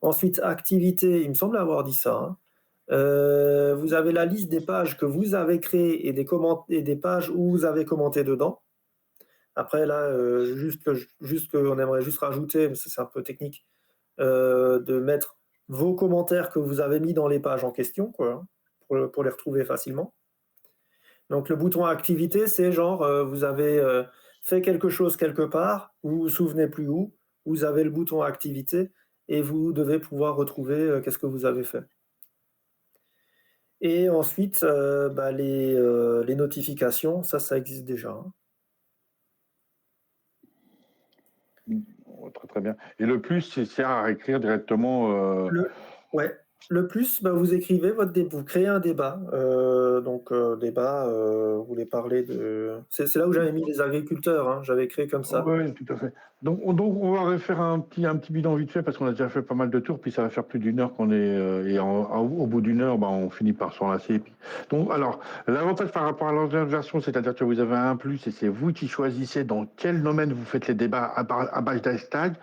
Ensuite, activité, il me semble avoir dit ça, hein. Vous avez la liste des pages que vous avez créées et des pages où vous avez commenté dedans. Après, là, on aimerait juste rajouter, mais c'est un peu technique, de mettre vos commentaires que vous avez mis dans les pages en question, quoi, pour les retrouver facilement. Donc, le bouton activité, c'est genre, vous avez fait quelque chose quelque part, vous vous souvenez plus où, vous avez le bouton activité et vous devez pouvoir retrouver qu'est-ce que vous avez fait. Et ensuite, les notifications, ça existe déjà, hein. Très, très bien. Et le plus, c'est sert à écrire directement. Ouais. Le plus, bah, vous écrivez vous créez un débat. Débat, vous voulez parler de c'est là où j'avais mis les agriculteurs, hein, j'avais créé comme ça. Oui, tout à fait. Donc on va refaire un petit bilan vite fait parce qu'on a déjà fait pas mal de tours, puis ça va faire plus d'1 heure qu'on est, au bout d'1 heure, bah, on finit par s'enlacer. Donc, alors, l'avantage par rapport à l'ancienne version, c'est-à-dire que vous avez un plus et c'est vous qui choisissez dans quel domaine vous faites les débats à base d'hashtag.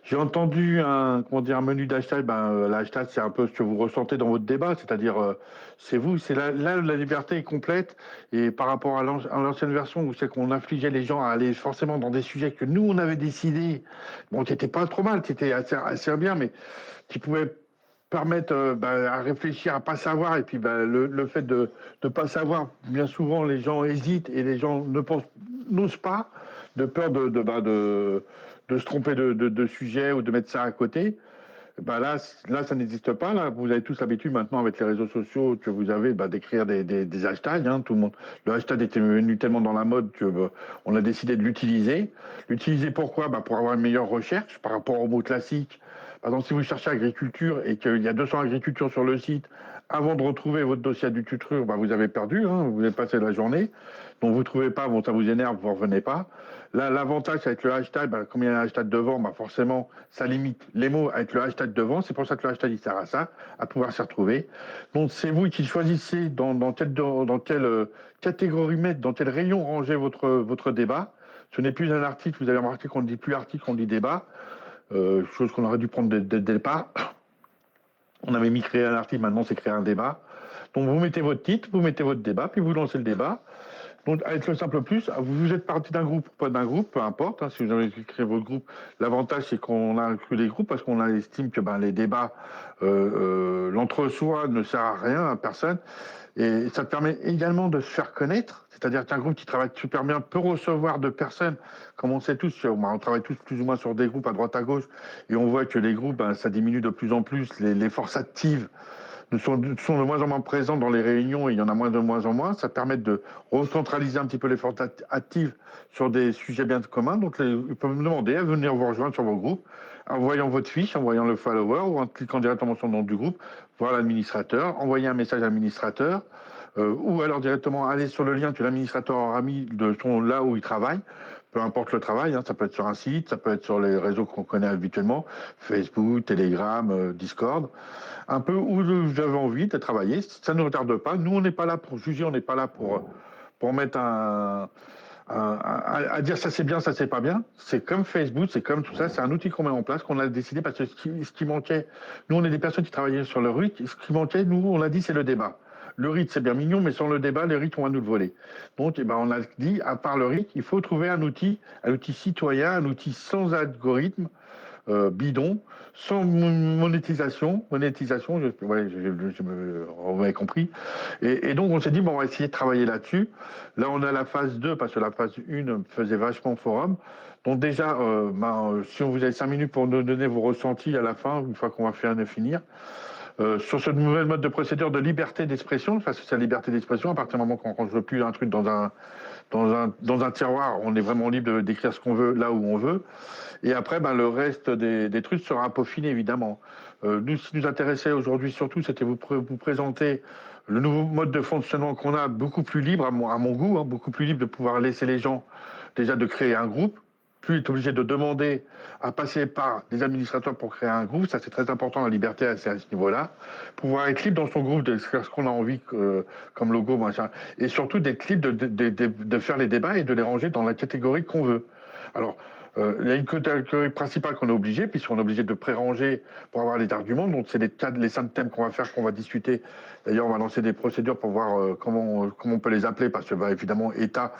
J'ai entendu un menu d'hashtag. L'hashtag, c'est un peu ce que vous ressentez dans votre débat, c'est-à-dire, c'est vous, là, la liberté est complète. Et par rapport à l'ancienne version, où c'est qu'on infligeait les gens à aller forcément dans des sujets que nous, on avait décidé, bon, qui n'étaient pas trop mal, qui étaient assez bien, mais qui pouvaient permettre à réfléchir, à pas savoir. Et puis le fait de ne pas savoir, bien souvent, les gens hésitent et les gens n'osent pas, de peur de se tromper de sujet ou de mettre ça à côté. Là, ça n'existe pas. Là, vous avez tous l'habitude maintenant avec les réseaux sociaux que vous avez d'écrire des hashtags. Hein, tout le monde. Le hashtag était venu tellement dans la mode que on a décidé de l'utiliser. L'utiliser pourquoi? Pour avoir une meilleure recherche par rapport aux mots classiques. Par exemple, si vous cherchez agriculture et qu'il y a 200 agricultures sur le site, avant de retrouver votre dossier agriculture, vous avez perdu. Hein, vous avez passé la journée. Donc vous ne trouvez pas, bon, ça vous énerve, vous ne revenez pas. Là, l'avantage avec le hashtag, comme il y a un hashtag devant, forcément, ça limite les mots avec le hashtag devant. C'est pour ça que le hashtag, il sert à ça, à pouvoir s'y retrouver. Donc, c'est vous qui choisissez dans quelle catégorie mettre, dans quel rayon ranger votre débat. Ce n'est plus un article, vous avez remarqué qu'on ne dit plus article, on dit débat. Chose qu'on aurait dû prendre dès le départ. On avait mis créer un article, maintenant c'est créer un débat. Donc, vous mettez votre titre, vous mettez votre débat, puis vous lancez le débat. Donc, avec le simple plus, vous êtes parti d'un groupe ou pas d'un groupe, peu importe. Hein, si vous avez créé votre groupe, l'avantage, c'est qu'on a inclus les groupes parce qu'on estime que les débats, l'entre-soi ne sert à rien, à personne. Et ça permet également de se faire connaître. C'est-à-dire qu'un groupe qui travaille super bien peut recevoir de personnes, comme on sait tous, on travaille tous plus ou moins sur des groupes à droite à gauche, et on voit que les groupes, ça diminue de plus en plus, les forces actives sont de moins en moins présents dans les réunions et il y en a de moins en moins. Ça permet de recentraliser un petit peu les forces actives sur des sujets bien communs. Donc, ils peuvent me demander à venir vous rejoindre sur vos groupes en voyant votre fiche, en voyant le follower ou en cliquant directement sur le nom du groupe, voir l'administrateur, envoyer un message à l'administrateur ou alors directement aller sur le lien que l'administrateur aura mis de là où il travaille. Peu importe le travail, hein, ça peut être sur un site, ça peut être sur les réseaux qu'on connaît habituellement, Facebook, Telegram, Discord, un peu où vous avez envie de travailler. Ça ne nous retarde pas. Nous, on n'est pas là pour juger, on n'est pas là pour mettre à dire ça c'est bien, ça c'est pas bien. C'est comme Facebook, c'est comme tout ça. C'est un outil qu'on met en place, qu'on a décidé parce que ce qui manquait, nous on est des personnes qui travaillaient sur le RIT. Ce qui manquait, nous on l'a dit, c'est le débat. Le RIT c'est bien mignon, mais sans le débat, les RIT on va nous le voler. Donc on a dit, à part le RIT, il faut trouver un outil citoyen, un outil sans algorithme, bidon, sans monétisation, vous m'avez compris. Et donc, on s'est dit, on va essayer de travailler là-dessus. Là, on a la phase 2, parce que la phase 1 faisait vachement forum. Donc déjà, si on vous avez 5 minutes pour nous donner vos ressentis à la fin, une fois qu'on va finir, sur ce nouvel mode de procédure de liberté d'expression, parce que c'est la liberté d'expression, à partir du moment qu'on ne veut plus un truc dans un tiroir, on est vraiment libre d'écrire ce qu'on veut là où on veut. Et après, le reste des trucs sera peaufiné, évidemment. Nous, ce qui nous intéressait aujourd'hui surtout, c'était vous présenter le nouveau mode de fonctionnement qu'on a, beaucoup plus libre à mon goût, hein, beaucoup plus libre de pouvoir laisser les gens déjà de créer un groupe, plus être obligé de demander à passer par des administrateurs pour créer un groupe. Ça, c'est très important, la liberté à ce niveau-là. Pouvoir être libre dans son groupe, de faire ce qu'on a envie comme logo, machin. Et surtout d'être libre de faire les débats et de les ranger dans la catégorie qu'on veut. Alors, il y a une catégorie principale qu'on est obligé, puisqu'on est obligé de pré-ranger pour avoir les arguments. Donc, c'est les 5 thèmes qu'on va faire, qu'on va discuter. D'ailleurs, on va lancer des procédures pour voir comment on peut les appeler, parce que, évidemment, État,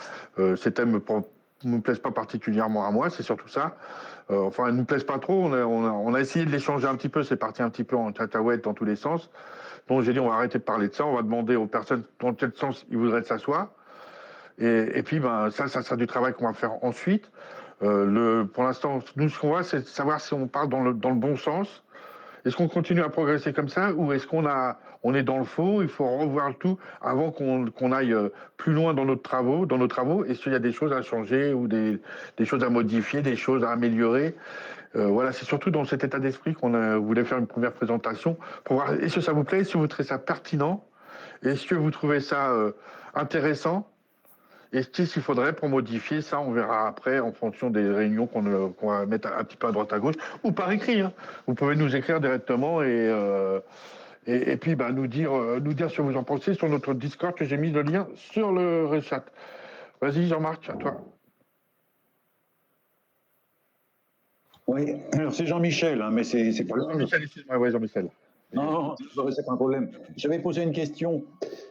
ces thèmes ne me plaisent pas particulièrement à moi, c'est surtout ça. Enfin, ils ne nous plaisent pas trop. On a essayé de les changer un petit peu, c'est parti un petit peu en cacahuète dans tous les sens. Donc, j'ai dit, on va arrêter de parler de ça, on va demander aux personnes dans quel sens ils voudraient que ça soit. Et puis, ça sera du travail qu'on va faire ensuite. Pour l'instant, nous, ce qu'on va, c'est savoir si on part dans le bon sens. Est-ce qu'on continue à progresser comme ça ou est-ce on est dans le faux? Il faut revoir le tout avant qu'on aille plus loin dans nos travaux. Est-ce qu'il y a des choses à changer ou des choses à modifier, des choses à améliorer? Voilà, c'est surtout dans cet état d'esprit qu'on voulait faire une première présentation pour voir est-ce que ça vous plaît, est-ce que vous trouvez ça pertinent, est-ce que vous trouvez ça intéressant, et qu'est-ce qu'il faudrait pour modifier ça, on verra après en fonction des réunions qu'on va mettre un petit peu à droite à gauche, ou par écrit. Hein. Vous pouvez nous écrire directement et puis nous dire ce que vous en pensez sur notre Discord que j'ai mis le lien sur le chat. Vas-y Jean-Marc, à toi. Oui, alors c'est Jean-Michel, hein, mais c'est pas grave. Jean-Michel, ouais, Jean-Michel. Non, c'est pas un problème. J'avais posé une question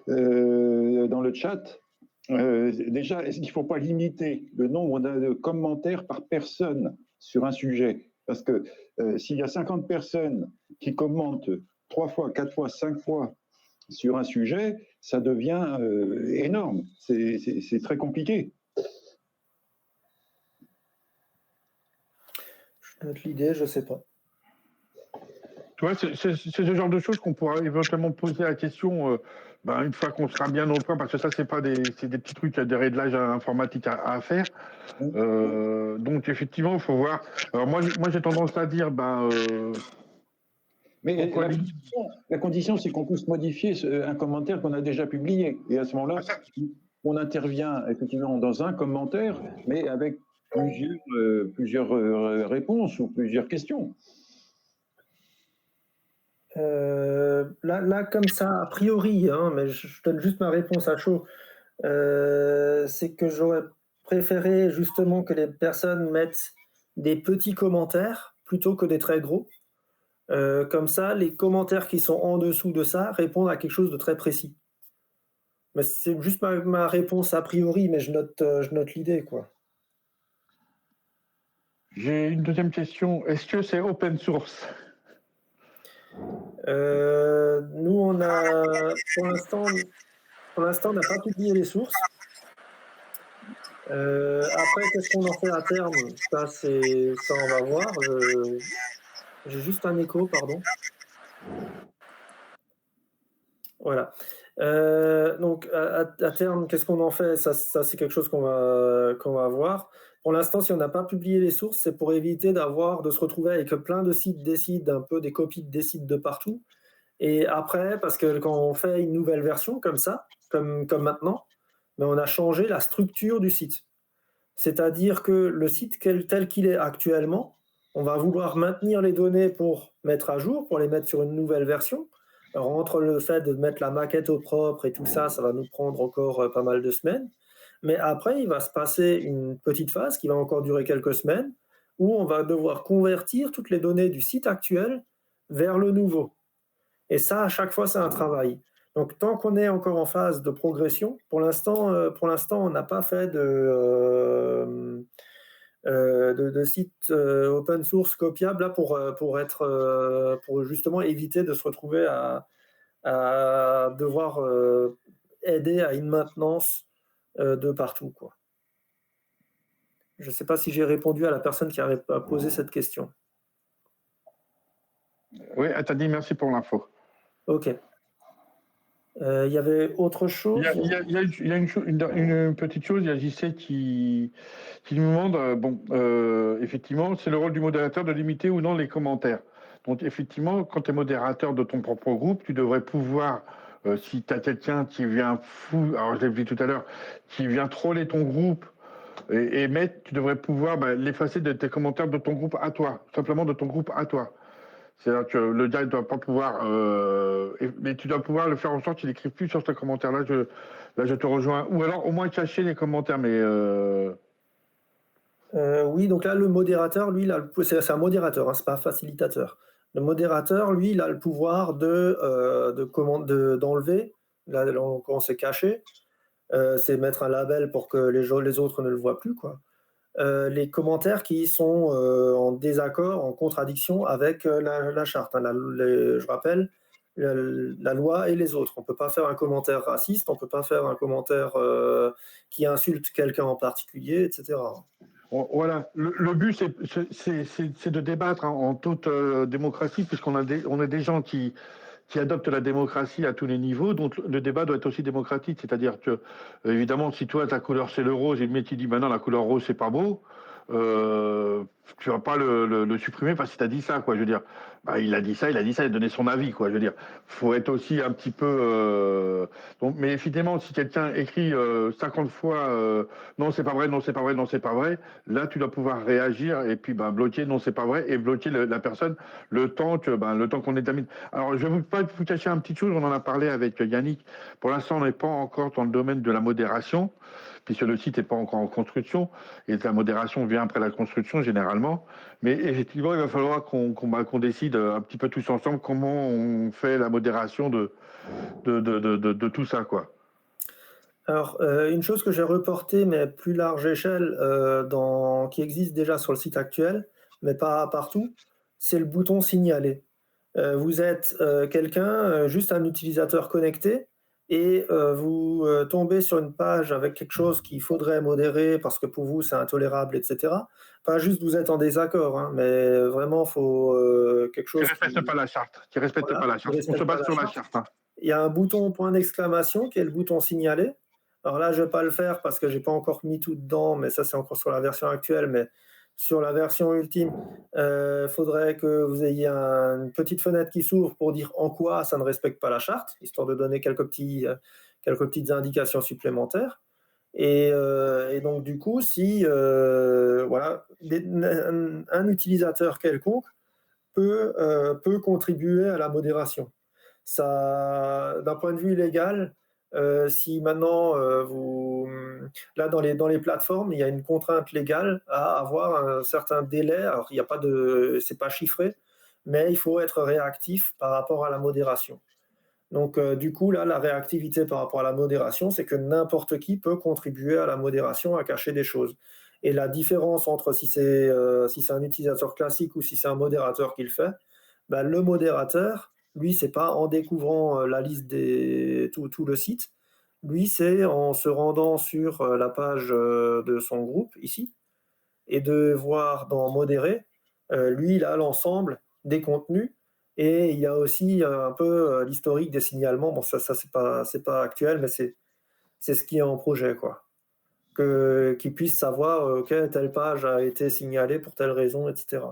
dans le chat. Déjà, est-ce qu'il ne faut pas limiter le nombre de commentaires par personne sur un sujet? Parce que s'il y a 50 personnes qui commentent 3 fois, 4 fois, 5 fois sur un sujet, ça devient énorme. C'est très compliqué. Je note l'idée, je ne sais pas. Tu vois, c'est ce genre de choses qu'on pourra éventuellement poser la question une fois qu'on sera bien au point, parce que ça, c'est des petits trucs, il y a des réglages informatiques à faire. Donc, effectivement, il faut voir. Alors, moi j'ai tendance à dire, mais la condition, c'est qu'on puisse modifier un commentaire qu'on a déjà publié. Et à ce moment-là, on intervient effectivement dans un commentaire, mais avec plusieurs réponses ou plusieurs questions. Là, comme ça, a priori, hein, mais je donne juste ma réponse à chaud, c'est que j'aurais préféré justement que les personnes mettent des petits commentaires plutôt que des très gros. Comme ça, les commentaires qui sont en dessous de ça répondent à quelque chose de très précis. Mais c'est juste ma réponse a priori, mais je note l'idée, quoi. J'ai une deuxième question. Est-ce que c'est open source? Nous, on a, pour l'instant, on n'a pas publié les sources. Après, qu'est-ce qu'on en fait à terme? Ça, on va voir. J'ai juste un écho, pardon. Voilà. Donc, à terme, qu'est-ce qu'on en fait? Ça c'est quelque chose qu'on va voir. Pour l'instant, si on n'a pas publié les sources, c'est pour éviter de se retrouver avec plein de sites des sites, un peu des copies des sites de partout. Et après, parce que quand on fait une nouvelle version comme ça, comme maintenant, mais on a changé la structure du site. C'est-à-dire que le site tel qu'il est actuellement, on va vouloir maintenir les données pour mettre à jour, pour les mettre sur une nouvelle version. Alors, entre le fait de mettre la maquette au propre et tout ça, ça va nous prendre encore pas mal de semaines. Mais après, il va se passer une petite phase qui va encore durer quelques semaines, où on va devoir convertir toutes les données du site actuel vers le nouveau. Et ça, à chaque fois, c'est un travail. Donc, tant qu'on est encore en phase de progression, pour l'instant, on n'a pas fait de sites open source copiables là, pour justement éviter de se retrouver à devoir aider à une maintenance de partout, quoi. Je ne sais pas si j'ai répondu à la personne qui a posé cette question. Oui, elle t'a dit merci pour l'info. Ok. Il y avait autre chose? Il y a une petite chose, il y a JC qui nous demande, effectivement, c'est le rôle du modérateur de limiter ou non les commentaires. Donc, effectivement, quand tu es modérateur de ton propre groupe, tu devrais pouvoir, si tu as quelqu'un qui vient alors je l'ai vu tout à l'heure, qui vient troller ton groupe et mettre, tu devrais pouvoir l'effacer de tes commentaires de ton groupe à toi, simplement de ton groupe à toi. C'est-à-dire que le gars ne doit pas pouvoir, mais tu dois pouvoir le faire en sorte qu'il n'écrive plus sur ce commentaire-là. Je te rejoins. Ou alors au moins cacher les commentaires, mais. Oui, donc là, le modérateur, lui, c'est un modérateur, hein, c'est pas un facilitateur. Le modérateur, lui, il a le pouvoir d'enlever. Là, quand c'est caché, c'est mettre un label pour que les autres ne le voient plus, quoi. Les commentaires qui sont en désaccord, en contradiction avec la charte. Hein, je rappelle, la loi et les autres. On ne peut pas faire un commentaire raciste, on ne peut pas faire un commentaire qui insulte quelqu'un en particulier, etc. Voilà, le but c'est de débattre en toute démocratie, puisqu'on on est des gens qui adoptent la démocratie à tous les niveaux, donc le débat doit être aussi démocratique, c'est-à-dire que, évidemment, si toi ta couleur c'est le rose et le mec qui dit non, la couleur rose c'est pas beau, tu vas pas le supprimer parce qu'il t'a dit ça, quoi. Je veux dire, bah, il a dit ça, il a donné son avis, quoi. Je veux dire, faut être aussi un petit peu. Donc, mais effectivement, si quelqu'un écrit 50 fois non, c'est pas vrai, non, c'est pas vrai, non, c'est pas vrai, là, tu dois pouvoir réagir et puis ben, bloquer non, c'est pas vrai et bloquer la personne le temps qu'on étamine. Alors, je vais pas vous cacher une petite chose, on en a parlé avec Yannick. Pour l'instant, on n'est pas encore dans le domaine de la modération, puisque le site n'est pas encore en construction, et la modération vient après la construction généralement. Mais effectivement, il va falloir qu'on décide un petit peu tous ensemble comment on fait la modération de tout ça, quoi. Alors, une chose que j'ai reportée, mais à plus large échelle, qui existe déjà sur le site actuel, mais pas partout, c'est le bouton signaler. Vous êtes quelqu'un, juste un utilisateur connecté, et vous tombez sur une page avec quelque chose qu'il faudrait modérer parce que pour vous c'est intolérable, etc. Pas juste vous êtes en désaccord, hein, mais vraiment il faut quelque Qui chose respecte pas la charte. Qui respecte voilà, pas la qui charte. On se respecte pas base la sur la charte. charte. Hein. Il y a un bouton point d'exclamation qui est le bouton signaler. Alors là, je vais pas le faire parce que j'ai pas encore mis tout dedans, mais ça c'est encore sur la version actuelle. Mais sur la version ultime, faudrait que vous ayez une petite fenêtre qui s'ouvre pour dire en quoi ça ne respecte pas la charte, histoire de donner quelques petites indications supplémentaires. Et donc du coup, si voilà, un utilisateur quelconque peut contribuer à la modération. Ça, d'un point de vue légal, si maintenant là dans les plateformes, il y a une contrainte légale à avoir un certain délai. Alors il n'y a pas c'est pas chiffré, mais il faut être réactif par rapport à la modération. Donc du coup là, la réactivité par rapport à la modération, c'est que n'importe qui peut contribuer à la modération, à cacher des choses. Et la différence entre si c'est un utilisateur classique ou si c'est un modérateur qui le fait, ben, le modérateur, lui, c'est pas en découvrant la liste tout le site. Lui, c'est en se rendant sur la page de son groupe ici et de voir dans modérer. Lui, il a l'ensemble des contenus et il y a aussi un peu l'historique des signalements. Bon, ça c'est pas actuel, mais c'est ce qui est en projet, quoi. Qu'ils puissent savoir ok, telle page a été signalée pour telle raison, etc.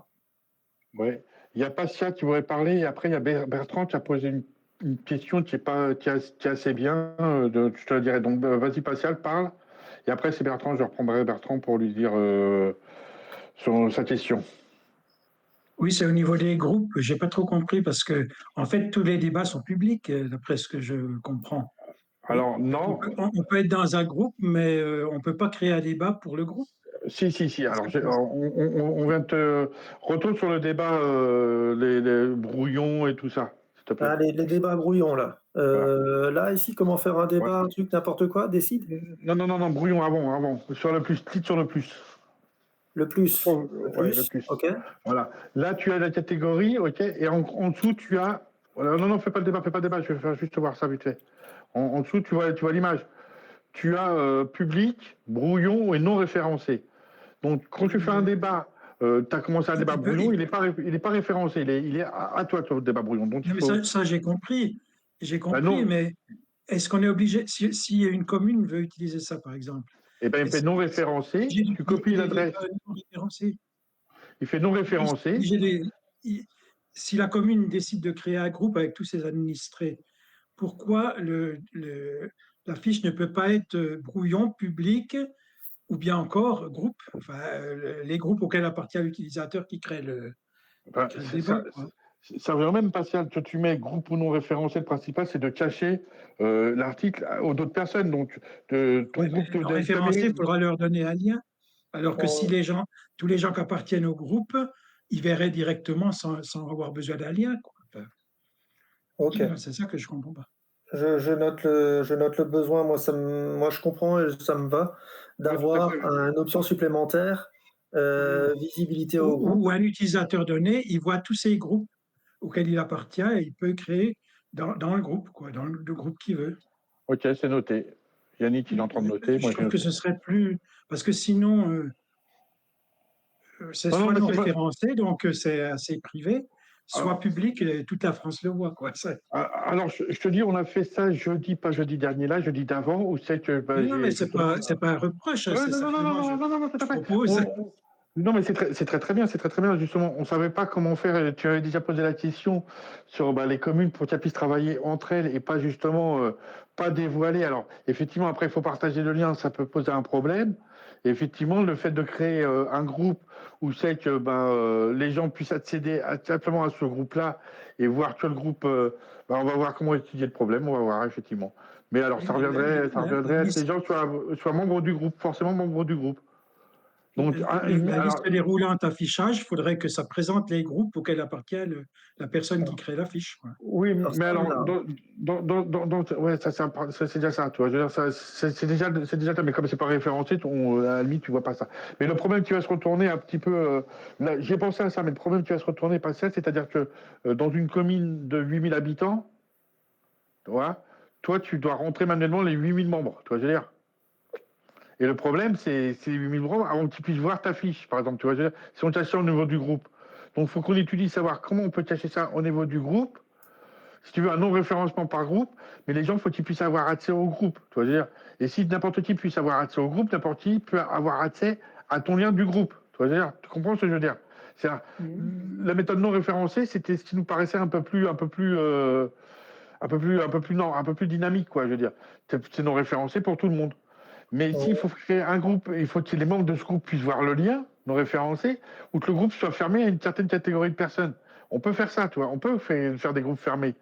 Ouais. Il y a Pascal qui voudrait parler, et après il y a Bertrand qui a posé une question qui est assez bien. Je te la dirai. Donc vas-y Pascal, parle. Et après c'est Bertrand, je reprendrai Bertrand pour lui dire sa question. Oui, c'est au niveau des groupes. J'ai pas trop compris parce que, en fait, tous les débats sont publics, d'après ce que je comprends. Alors non. On peut être dans un groupe, mais on peut pas créer un débat pour le groupe. Si. Alors, on vient de te retourne sur le débat les brouillons et tout ça, s'il te plaît. Ah, les débats brouillons, là. Voilà. Là, ici, comment faire un débat, un truc, n'importe quoi, décide? Non, brouillon avant. Sur le plus, clique sur le plus. Le plus. Le plus. OK. Voilà. Là, tu as la catégorie, OK, et en dessous, tu as. Non, fais pas de débat, je vais faire juste voir ça vite fait. En dessous, tu vois l'image. Tu as public, brouillon et non référencé. Donc, quand tu fais un débat, tu as commencé un débat brouillon, il n'est pas référencé, il est à toi, le débat brouillon. Donc, Mais ça j'ai compris. non. Mais est-ce qu'on est obligé, si une commune veut utiliser ça, par exemple, Eh bien, il fait non référencé, tu copies l'adresse. Il fait non référencé. Si la commune décide de créer un groupe avec tous ses administrés, pourquoi la fiche ne peut pas être brouillon public ou bien encore groupe, enfin, les groupes auxquels appartient l'utilisateur qui crée le débat. Ça veut même pas ça. Tu mets groupe ou non référencé, le principal, c'est de cacher l'article aux d'autres personnes. Donc, ton groupe de référencé, il faudra leur donner un lien. Alors que si tous les gens qui appartiennent au groupe, ils verraient directement sans avoir besoin d'un lien. Quoi. Enfin, OK. c'est ça que je comprends pas. Je note le besoin. Moi, je comprends et ça me va d'avoir une option supplémentaire, visibilité au groupe. Ou un utilisateur donné, il voit tous ces groupes auxquels il appartient et il peut créer dans le groupe, quoi, dans le groupe qu'il veut. OK, c'est noté. Yannick, il est en train de noter. Je trouve que ce serait plus... Parce que sinon, c'est soit non référencé, donc c'est assez privé, soit public, et toute la France le voit. Quoi. Alors, je te dis, on a fait ça pas jeudi dernier, là, jeudi d'avant, où c'est que... non, mais c'est pas un reproche. Non, tout à fait. Non, mais c'est très bien, c'est très bien. Justement, on ne savait pas comment faire. Et tu avais déjà posé la question sur les communes pour qu'elles puissent travailler entre elles et pas justement pas dévoiler. Alors, effectivement, après, il faut partager le lien, ça peut poser un problème. Et effectivement, le fait de créer un groupe où c'est que les gens puissent accéder simplement à ce groupe-là et voir que le groupe, on va voir comment étudier le problème, on va voir, effectivement. Mais alors, ça reviendrait à ce que les gens soient membres du groupe, forcément membres du groupe. Donc, La alors, liste déroulante affichage, il faudrait que ça présente les groupes auxquels appartient la personne qui crée la fiche. oui, Alors mais ça, alors, là, ouais, ça, c'est déjà ça, tu vois. Je veux dire, c'est déjà ça, mais comme c'est pas référencé, à la limite, tu vois pas ça. Mais le problème qui va se retourner un petit peu, là, j'ai pensé à ça, mais le problème qui va se retourner, pas ça, c'est-à-dire que dans une commune de 8000 habitants, tu vois, toi, tu dois rentrer manuellement les 8000 membres, tu vois, je veux dire. Et le problème, c'est les 8000 membres avant que tu puisses voir ta fiche, par exemple, tu vois, je veux dire, si on cache ça au niveau du groupe. Donc, il faut qu'on étudie, savoir comment on peut cacher ça au niveau du groupe, si tu veux, un non-référencement par groupe, mais les gens, il faut qu'ils puissent avoir accès au groupe. Tu vois, je veux dire. Et si n'importe qui puisse avoir accès au groupe, n'importe qui peut avoir accès à ton lien du groupe. Tu vois, je veux dire. Tu comprends ce que je veux dire? La méthode non référencée, c'était ce qui nous paraissait un peu plus dynamique, quoi, je veux dire. C'est non référencé pour tout le monde. Mais s'il faut créer un groupe, il faut que les membres de ce groupe puissent voir le lien non référencé, ou que le groupe soit fermé à une certaine catégorie de personnes. On peut faire ça, tu vois. On peut faire des groupes fermés.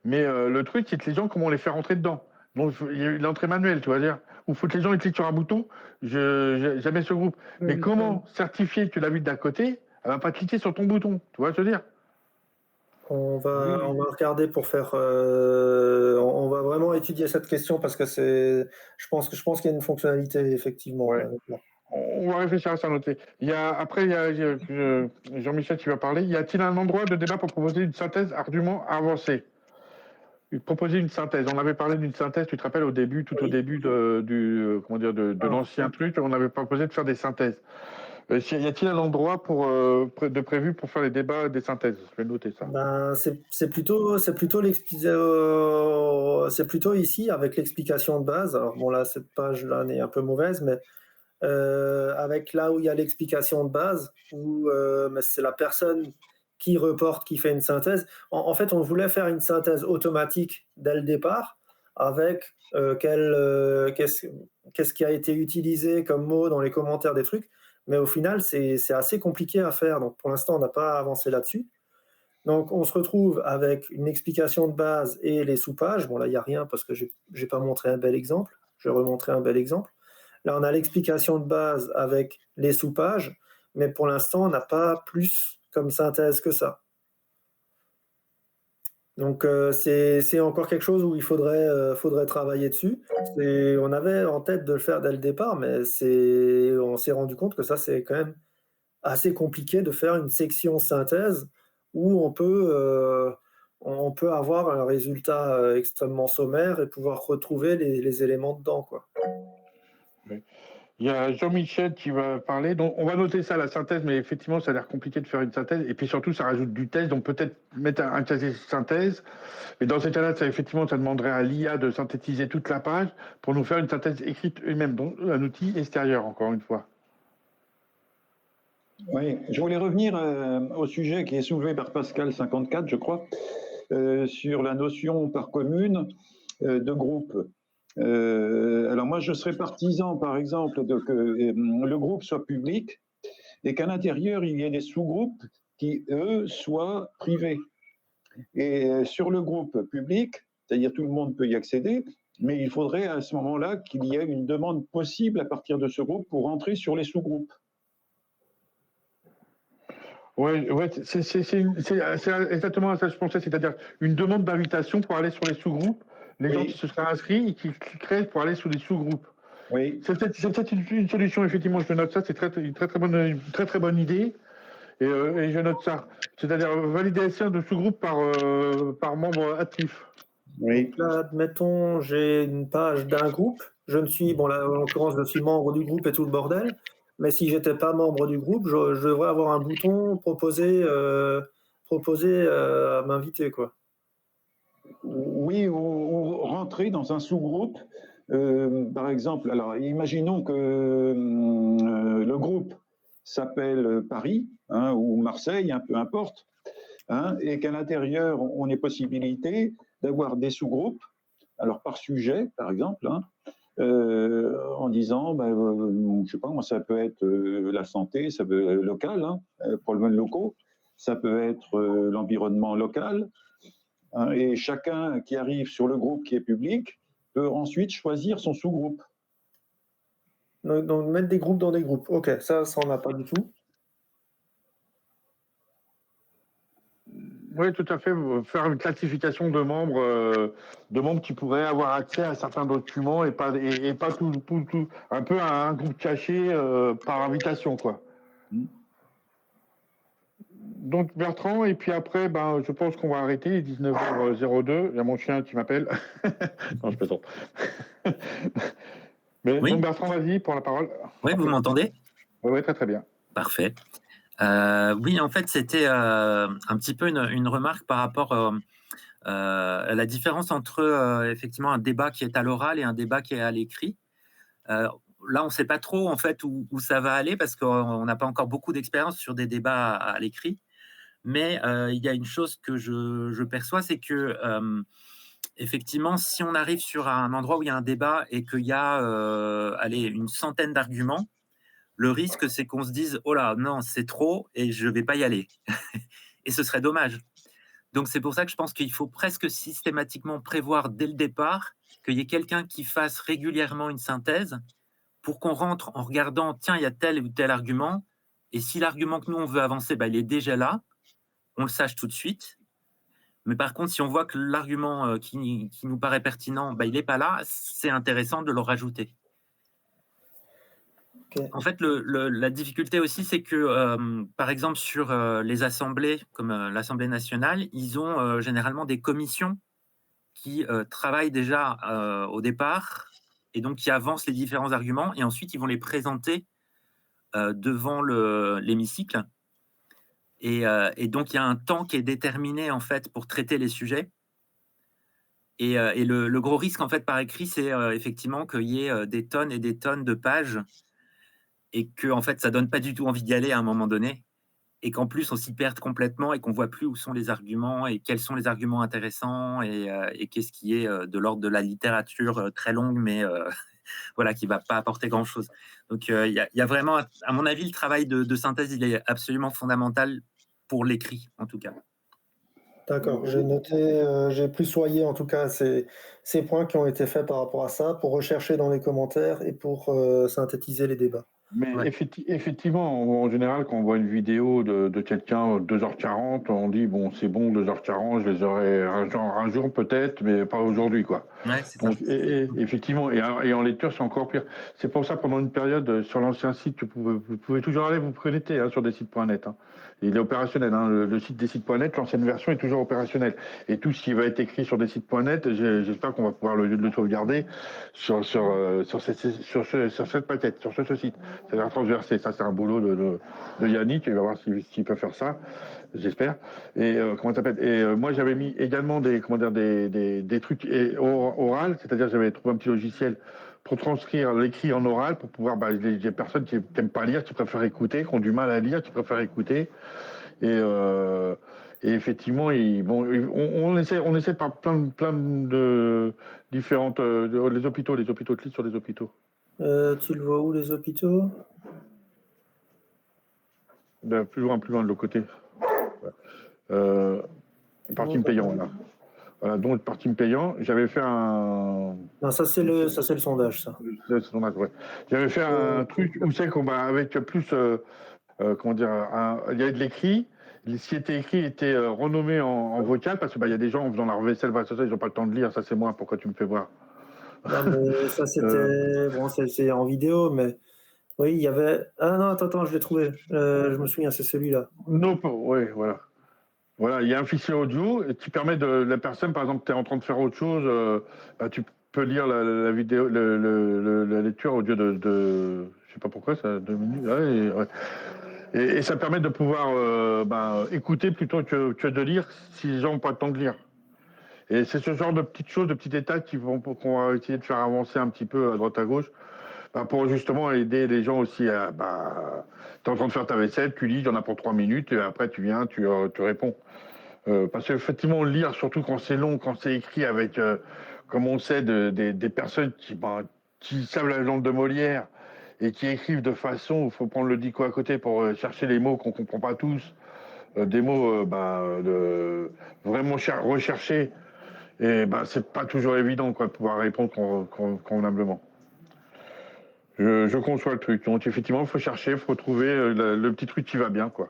Mais le truc, c'est que les gens, comment on les fait rentrer dedans? Donc, il y a eu l'entrée manuelle, tu vois dire. Ou il faut que les gens ils cliquent sur un bouton, jamais ce groupe. Mais comment certifier que la vue d'à côté, elle va pas cliquer sur ton bouton? Tu vois ce que je veux dire? on va regarder pour faire. On va vraiment étudier cette question parce que je pense qu'il y a une fonctionnalité effectivement. Ouais. Là. On va réfléchir à ça, noter. Après, il y a Jean-Michel qui va parler. Y a-t-il un endroit de débat pour proposer une synthèse argument avancée? Proposer une synthèse. On avait parlé d'une synthèse, tu te rappelles, tout au début de l'ancien truc, on avait proposé de faire des synthèses. Y a-t-il un endroit de prévu pour faire les débats des synthèses? Je vais noter ça. Ben, c'est plutôt ici avec l'explication de base. Alors bon là, cette page-là est un peu mauvaise, mais avec là où il y a l'explication de base, où mais c'est la personne qui reporte, qui fait une synthèse. En fait, on voulait faire une synthèse automatique dès le départ, avec qu'est-ce qui a été utilisé comme mot dans les commentaires des trucs, mais au final, c'est assez compliqué à faire. Donc pour l'instant, on n'a pas avancé là-dessus. Donc on se retrouve avec une explication de base et les sous-pages. Bon là, il n'y a rien parce que je n'ai pas montré un bel exemple. Je vais remontrer un bel exemple. Là, on a l'explication de base avec les sous-pages, mais pour l'instant, on n'a pas plus comme synthèse que ça. Donc, c'est encore quelque chose où il faudrait travailler dessus. On avait en tête de le faire dès le départ, mais on s'est rendu compte que ça, c'est quand même assez compliqué de faire une section synthèse où on peut avoir un résultat extrêmement sommaire et pouvoir retrouver les éléments dedans, quoi. Oui. Il y a Jean-Michel qui va parler. Donc, on va noter ça, la synthèse, mais effectivement, ça a l'air compliqué de faire une synthèse. Et puis surtout, ça rajoute du test. Donc, peut-être mettre un casier synthèse. Mais dans ces cas-là, ça demanderait à l'IA de synthétiser toute la page pour nous faire une synthèse écrite elle-même, donc un outil extérieur, encore une fois. Oui, je voulais revenir au sujet qui est soulevé par Pascal 54, je crois, sur la notion par commune de groupe. Alors moi, je serais partisan, par exemple, que le groupe soit public et qu'à l'intérieur, il y ait des sous-groupes qui, eux, soient privés. Et sur le groupe public, c'est-à-dire tout le monde peut y accéder, mais il faudrait à ce moment-là qu'il y ait une demande possible à partir de ce groupe pour entrer sur les sous-groupes. Ouais, c'est exactement ça que je pensais, c'est-à-dire une demande d'invitation pour aller sur les sous-groupes, les gens qui se seraient inscrits et qui cliqueraient pour aller sur les sous-groupes. Oui. C'est peut-être une solution, effectivement, je note ça, c'est une très très bonne idée, et je note ça. C'est-à-dire validation de sous-groupes par membre actif. Oui. Donc là, admettons, j'ai une page d'un groupe. Là, en l'occurrence, je suis membre du groupe et tout le bordel. Mais si j'étais pas membre du groupe, je devrais avoir un bouton proposer à m'inviter, quoi. Oui, ou rentrer dans un sous-groupe. Par exemple, alors imaginons que le groupe s'appelle Paris, hein, ou Marseille, hein, peu importe, hein, et qu'à l'intérieur, on ait possibilité d'avoir des sous-groupes, alors par sujet, par exemple, hein, en disant, je sais pas, moi, ça peut être la santé, ça peut être local, hein, problèmes locaux, ça peut être l'environnement local, hein, et chacun qui arrive sur le groupe qui est public peut ensuite choisir son sous-groupe. Donc, mettre des groupes dans des groupes. Ok, ça on n'a pas du tout. Oui, tout à fait. Faire une classification de membres qui pourraient avoir accès à certains documents et pas tout, un peu un groupe caché par invitation, quoi. Donc Bertrand, et puis après, je pense qu'on va arrêter, il est 19h02, il y a mon chien qui m'appelle. Non, je plaisante. Mais Oui. donc Bertrand, vas-y, pour la parole. Oui, vous m'entendez? Oui, très très bien. Parfait. Oui, en fait, c'était un petit peu une remarque par rapport à la différence entre effectivement un débat qui est à l'oral et un débat qui est à l'écrit. Là, on ne sait pas trop en fait où ça va aller parce qu'on n'a pas encore beaucoup d'expérience sur des débats à l'écrit. Mais il y a une chose que je perçois, c'est que effectivement, si on arrive sur un endroit où il y a un débat et qu'il y a une centaine d'arguments, le risque, c'est qu'on se dise « Oh là, non, c'est trop et je ne vais pas y aller. » Et ce serait dommage. Donc, c'est pour ça que je pense qu'il faut presque systématiquement prévoir dès le départ qu'il y ait quelqu'un qui fasse régulièrement une synthèse pour qu'on rentre en regardant « Tiens, il y a tel ou tel argument. » Et si l'argument que nous, on veut avancer, il est déjà là, on le sache tout de suite. Mais par contre, si on voit que l'argument qui nous paraît pertinent, il n'est pas là, c'est intéressant de le rajouter. Okay. En fait, la difficulté aussi, c'est que, par exemple, sur les assemblées, comme l'Assemblée nationale, ils ont généralement des commissions qui travaillent déjà au départ et donc qui avancent les différents arguments et ensuite, ils vont les présenter devant l'hémicycle. Et donc, il y a un temps qui est déterminé, en fait, pour traiter les sujets. Et le gros risque, en fait, par écrit, c'est effectivement qu'il y ait des tonnes et des tonnes de pages et que en fait, ça donne pas du tout envie d'y aller à un moment donné, et qu'en plus, on s'y perde complètement et qu'on voit plus où sont les arguments et quels sont les arguments intéressants et qu'est-ce qui est de l'ordre de la littérature très longue, mais voilà, qui va pas apporter grand-chose. Donc, il y a vraiment, à mon avis, le travail de synthèse, il est absolument fondamental pour l'écrit, en tout cas. D'accord, j'ai noté, j'ai plus soigné en tout cas ces points qui ont été faits par rapport à ça, pour rechercher dans les commentaires et pour synthétiser les débats. Mais Ouais. effectivement, en général, quand on voit une vidéo de quelqu'un 2h40, on dit bon, c'est bon, 2h40, je les aurai un jour peut-être, mais pas aujourd'hui, quoi. Ouais, c'est ça. Donc, effectivement, et en lecture, c'est encore pire. C'est pour ça, pendant une période, sur l'ancien site, vous pouvez toujours aller vous connecter sur des sites.net. Hein. Il est opérationnel. Hein. Le site des sites.net, l'ancienne version est toujours opérationnelle. Et tout ce qui va être écrit sur des sites.net, j'espère qu'on va pouvoir le sauvegarder sur cette paquette, sur ce site. C'est-à-dire transversé. Ça, c'est un boulot de Yannick. Il va voir s'il peut faire ça. J'espère. Et comment ça s'appelle? Et moi, j'avais mis également des trucs oral, c'est-à-dire j'avais trouvé un petit logiciel pour transcrire l'écrit en oral, pour pouvoir les personnes qui n'aiment pas lire, qui préfèrent écouter, qui ont du mal à lire, qui préfèrent écouter. Et effectivement, on essaie par plein de différentes les hôpitaux, clique sur les hôpitaux. Tu le vois où, les hôpitaux? Plus loin de l'autre côté. Parking payant, là. Voilà, donc le parking payant, j'avais fait un... Non, ça c'est le sondage, ça. C'est le sondage, ouais. J'avais fait un truc où c'est qu'on avec plus... comment dire, il y avait de l'écrit. Ce qui était écrit était renommé en vocal, parce qu'il y a des gens en faisant la vaisselle, ils n'ont pas le temps de lire, ça c'est moi, pourquoi tu me fais voir? Non, mais ça c'était... Bon, c'est en vidéo, mais... Oui, il y avait... Ah non, attends, je l'ai trouvé. Je me souviens, c'est celui-là. Non, oui, voilà. Voilà, il y a un fichier audio qui permet de la personne, par exemple, tu es en train de faire autre chose, tu peux lire la vidéo, la lecture au lieu de je sais pas pourquoi, ça 2 minutes. Ouais. Et ça permet de pouvoir écouter plutôt que de lire si les gens n'ont pas le temps de lire. Et c'est ce genre de petites choses, de petits détails qu'on va essayer de faire avancer un petit peu à droite à gauche pour justement aider les gens aussi à... tu es en train de faire ta vaisselle, tu lis, il y en a pour 3 minutes, et après tu viens, tu réponds. Parce qu'effectivement, lire, surtout quand c'est long, quand c'est écrit avec, comme on sait, des personnes qui savent la langue de Molière et qui écrivent de façon, il faut prendre le dico à côté pour chercher les mots qu'on ne comprend pas tous, des mots vraiment recherchés, et c'est pas toujours évident quoi, de pouvoir répondre convenablement. Je conçois le truc. Donc effectivement, il faut chercher, il faut trouver le petit truc qui va bien, quoi.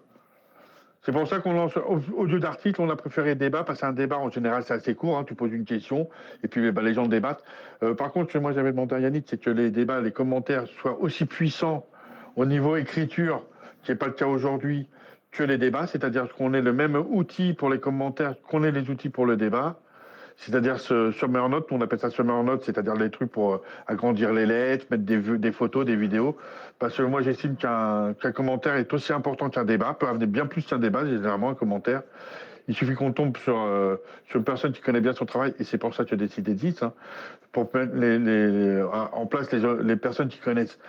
C'est pour ça qu'on lance, au lieu d'articles, on a préféré débat, parce qu'un débat, en général, c'est assez court, hein, tu poses une question, et puis les gens débattent. Par contre, moi, j'avais demandé à Yannick, c'est que les débats, les commentaires soient aussi puissants au niveau écriture, qui n'est pas le cas aujourd'hui, que les débats, c'est-à-dire qu'on ait le même outil pour les commentaires qu'on ait les outils pour le débat. C'est-à-dire ce Summer Note, on appelle ça Summer Note, c'est-à-dire les trucs pour agrandir les lettres, mettre des photos, des vidéos. Parce que moi, j'estime qu'un commentaire est aussi important qu'un débat, peut amener bien plus qu'un débat, généralement un commentaire. Il suffit qu'on tombe sur une personne qui connaît bien son travail, et c'est pour ça que j'ai décidé 10, hein, pour mettre en place les personnes qui connaissent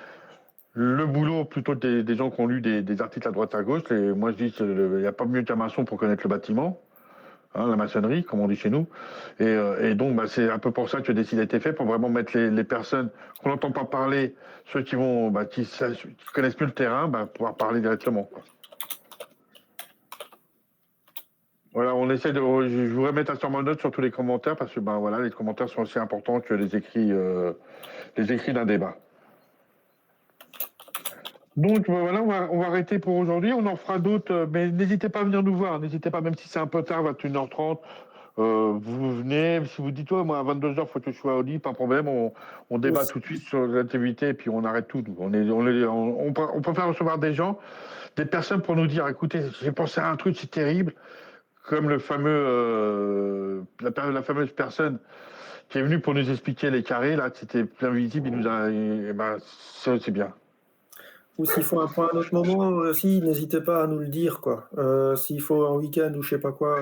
le boulot plutôt que des gens qui ont lu des articles à droite à gauche. Et moi, je dis qu'il n'y a pas mieux qu'un maçon pour connaître le bâtiment. Hein, la maçonnerie, comme on dit chez nous. Et donc, c'est un peu pour ça que le décide a été fait, pour vraiment mettre les personnes qu'on n'entend pas parler, ceux qui connaissent mieux le terrain, pouvoir parler directement, quoi. Voilà, on essaie je voudrais mettre sur ma note sur tous les commentaires, parce que les commentaires sont aussi importants que les écrits d'un débat. Donc voilà, on va arrêter pour aujourd'hui. On en fera d'autres, mais n'hésitez pas à venir nous voir. N'hésitez pas, même si c'est un peu tard, 21h30. Vous venez, si vous dites, moi à 22h, il faut que je sois au lit, pas de problème. On débat tout de suite sur l'activité et puis on arrête tout. On préfère recevoir des gens, des personnes pour nous dire, écoutez, j'ai pensé à un truc, c'est terrible. Comme le fameux, la fameuse personne qui est venue pour nous expliquer les carrés, là, c'était plein visible, il nous a. Ça, c'est bien. Ou s'il faut un point à un autre moment aussi, n'hésitez pas à nous le dire, quoi. S'il faut un week-end ou je sais pas quoi.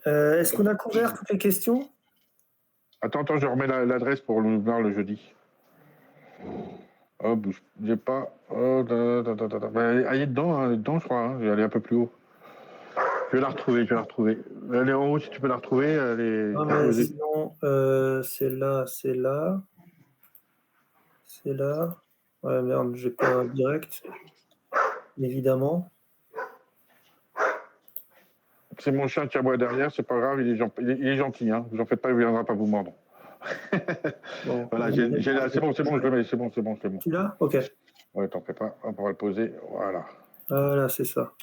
Est-ce qu'on a couvert toutes les questions? Attends, je remets l'adresse pour nous voir le jeudi. Oh, bougez pas. Oh, elle est dedans, je crois. Hein. Je vais aller un peu plus haut. Je vais la retrouver. Elle est en haut, si tu peux la retrouver. Non, mais sinon, c'est là. C'est là. Ouais, merde, j'ai pas direct. Évidemment. C'est mon chien qui aboie derrière, c'est pas grave, il est gentil, hein. Vous en faites pas, il ne viendra pas vous mordre. Bon, voilà, c'est bon, je le mets, c'est bon. Tu l'as? Ok. Ouais, t'en fais pas, on pourra le poser, voilà. Voilà, c'est ça.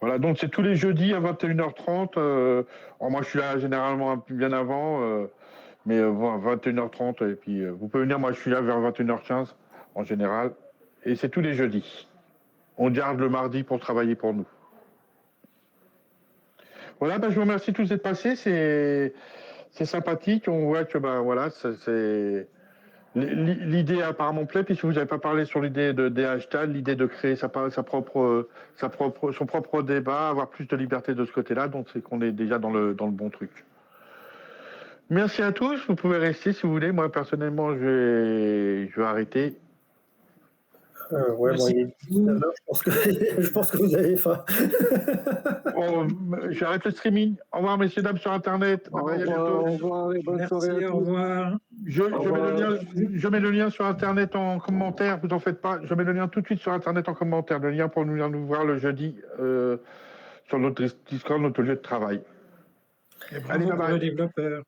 Voilà, donc c'est tous les jeudis à 21h30. Moi, je suis là généralement bien avant, mais 21h30, et puis vous pouvez venir, moi je suis là vers 21h15 en général, et c'est tous les jeudis. On garde le mardi pour travailler pour nous. Voilà, je vous remercie tous d'être passés, c'est sympathique, on voit que c'est l'idée apparemment plaît, puisque vous n'avez pas parlé sur l'idée des hashtags, l'idée de créer son propre débat, avoir plus de liberté de ce côté-là, donc c'est qu'on est déjà dans le bon truc. Merci à tous, vous pouvez rester si vous voulez, moi personnellement je vais arrêter. Ouais, bon, il est 19h, je pense que vous avez faim. J'arrête le streaming. Au revoir, messieurs, dames, sur Internet. Au revoir et bonne soirée à tous. Au revoir. Je mets le lien sur Internet en commentaire, vous en faites pas. Je mets le lien tout de suite sur Internet en commentaire. Le lien pour nous voir le jeudi sur notre Discord, notre lieu de travail. Et bravo pour le développeur.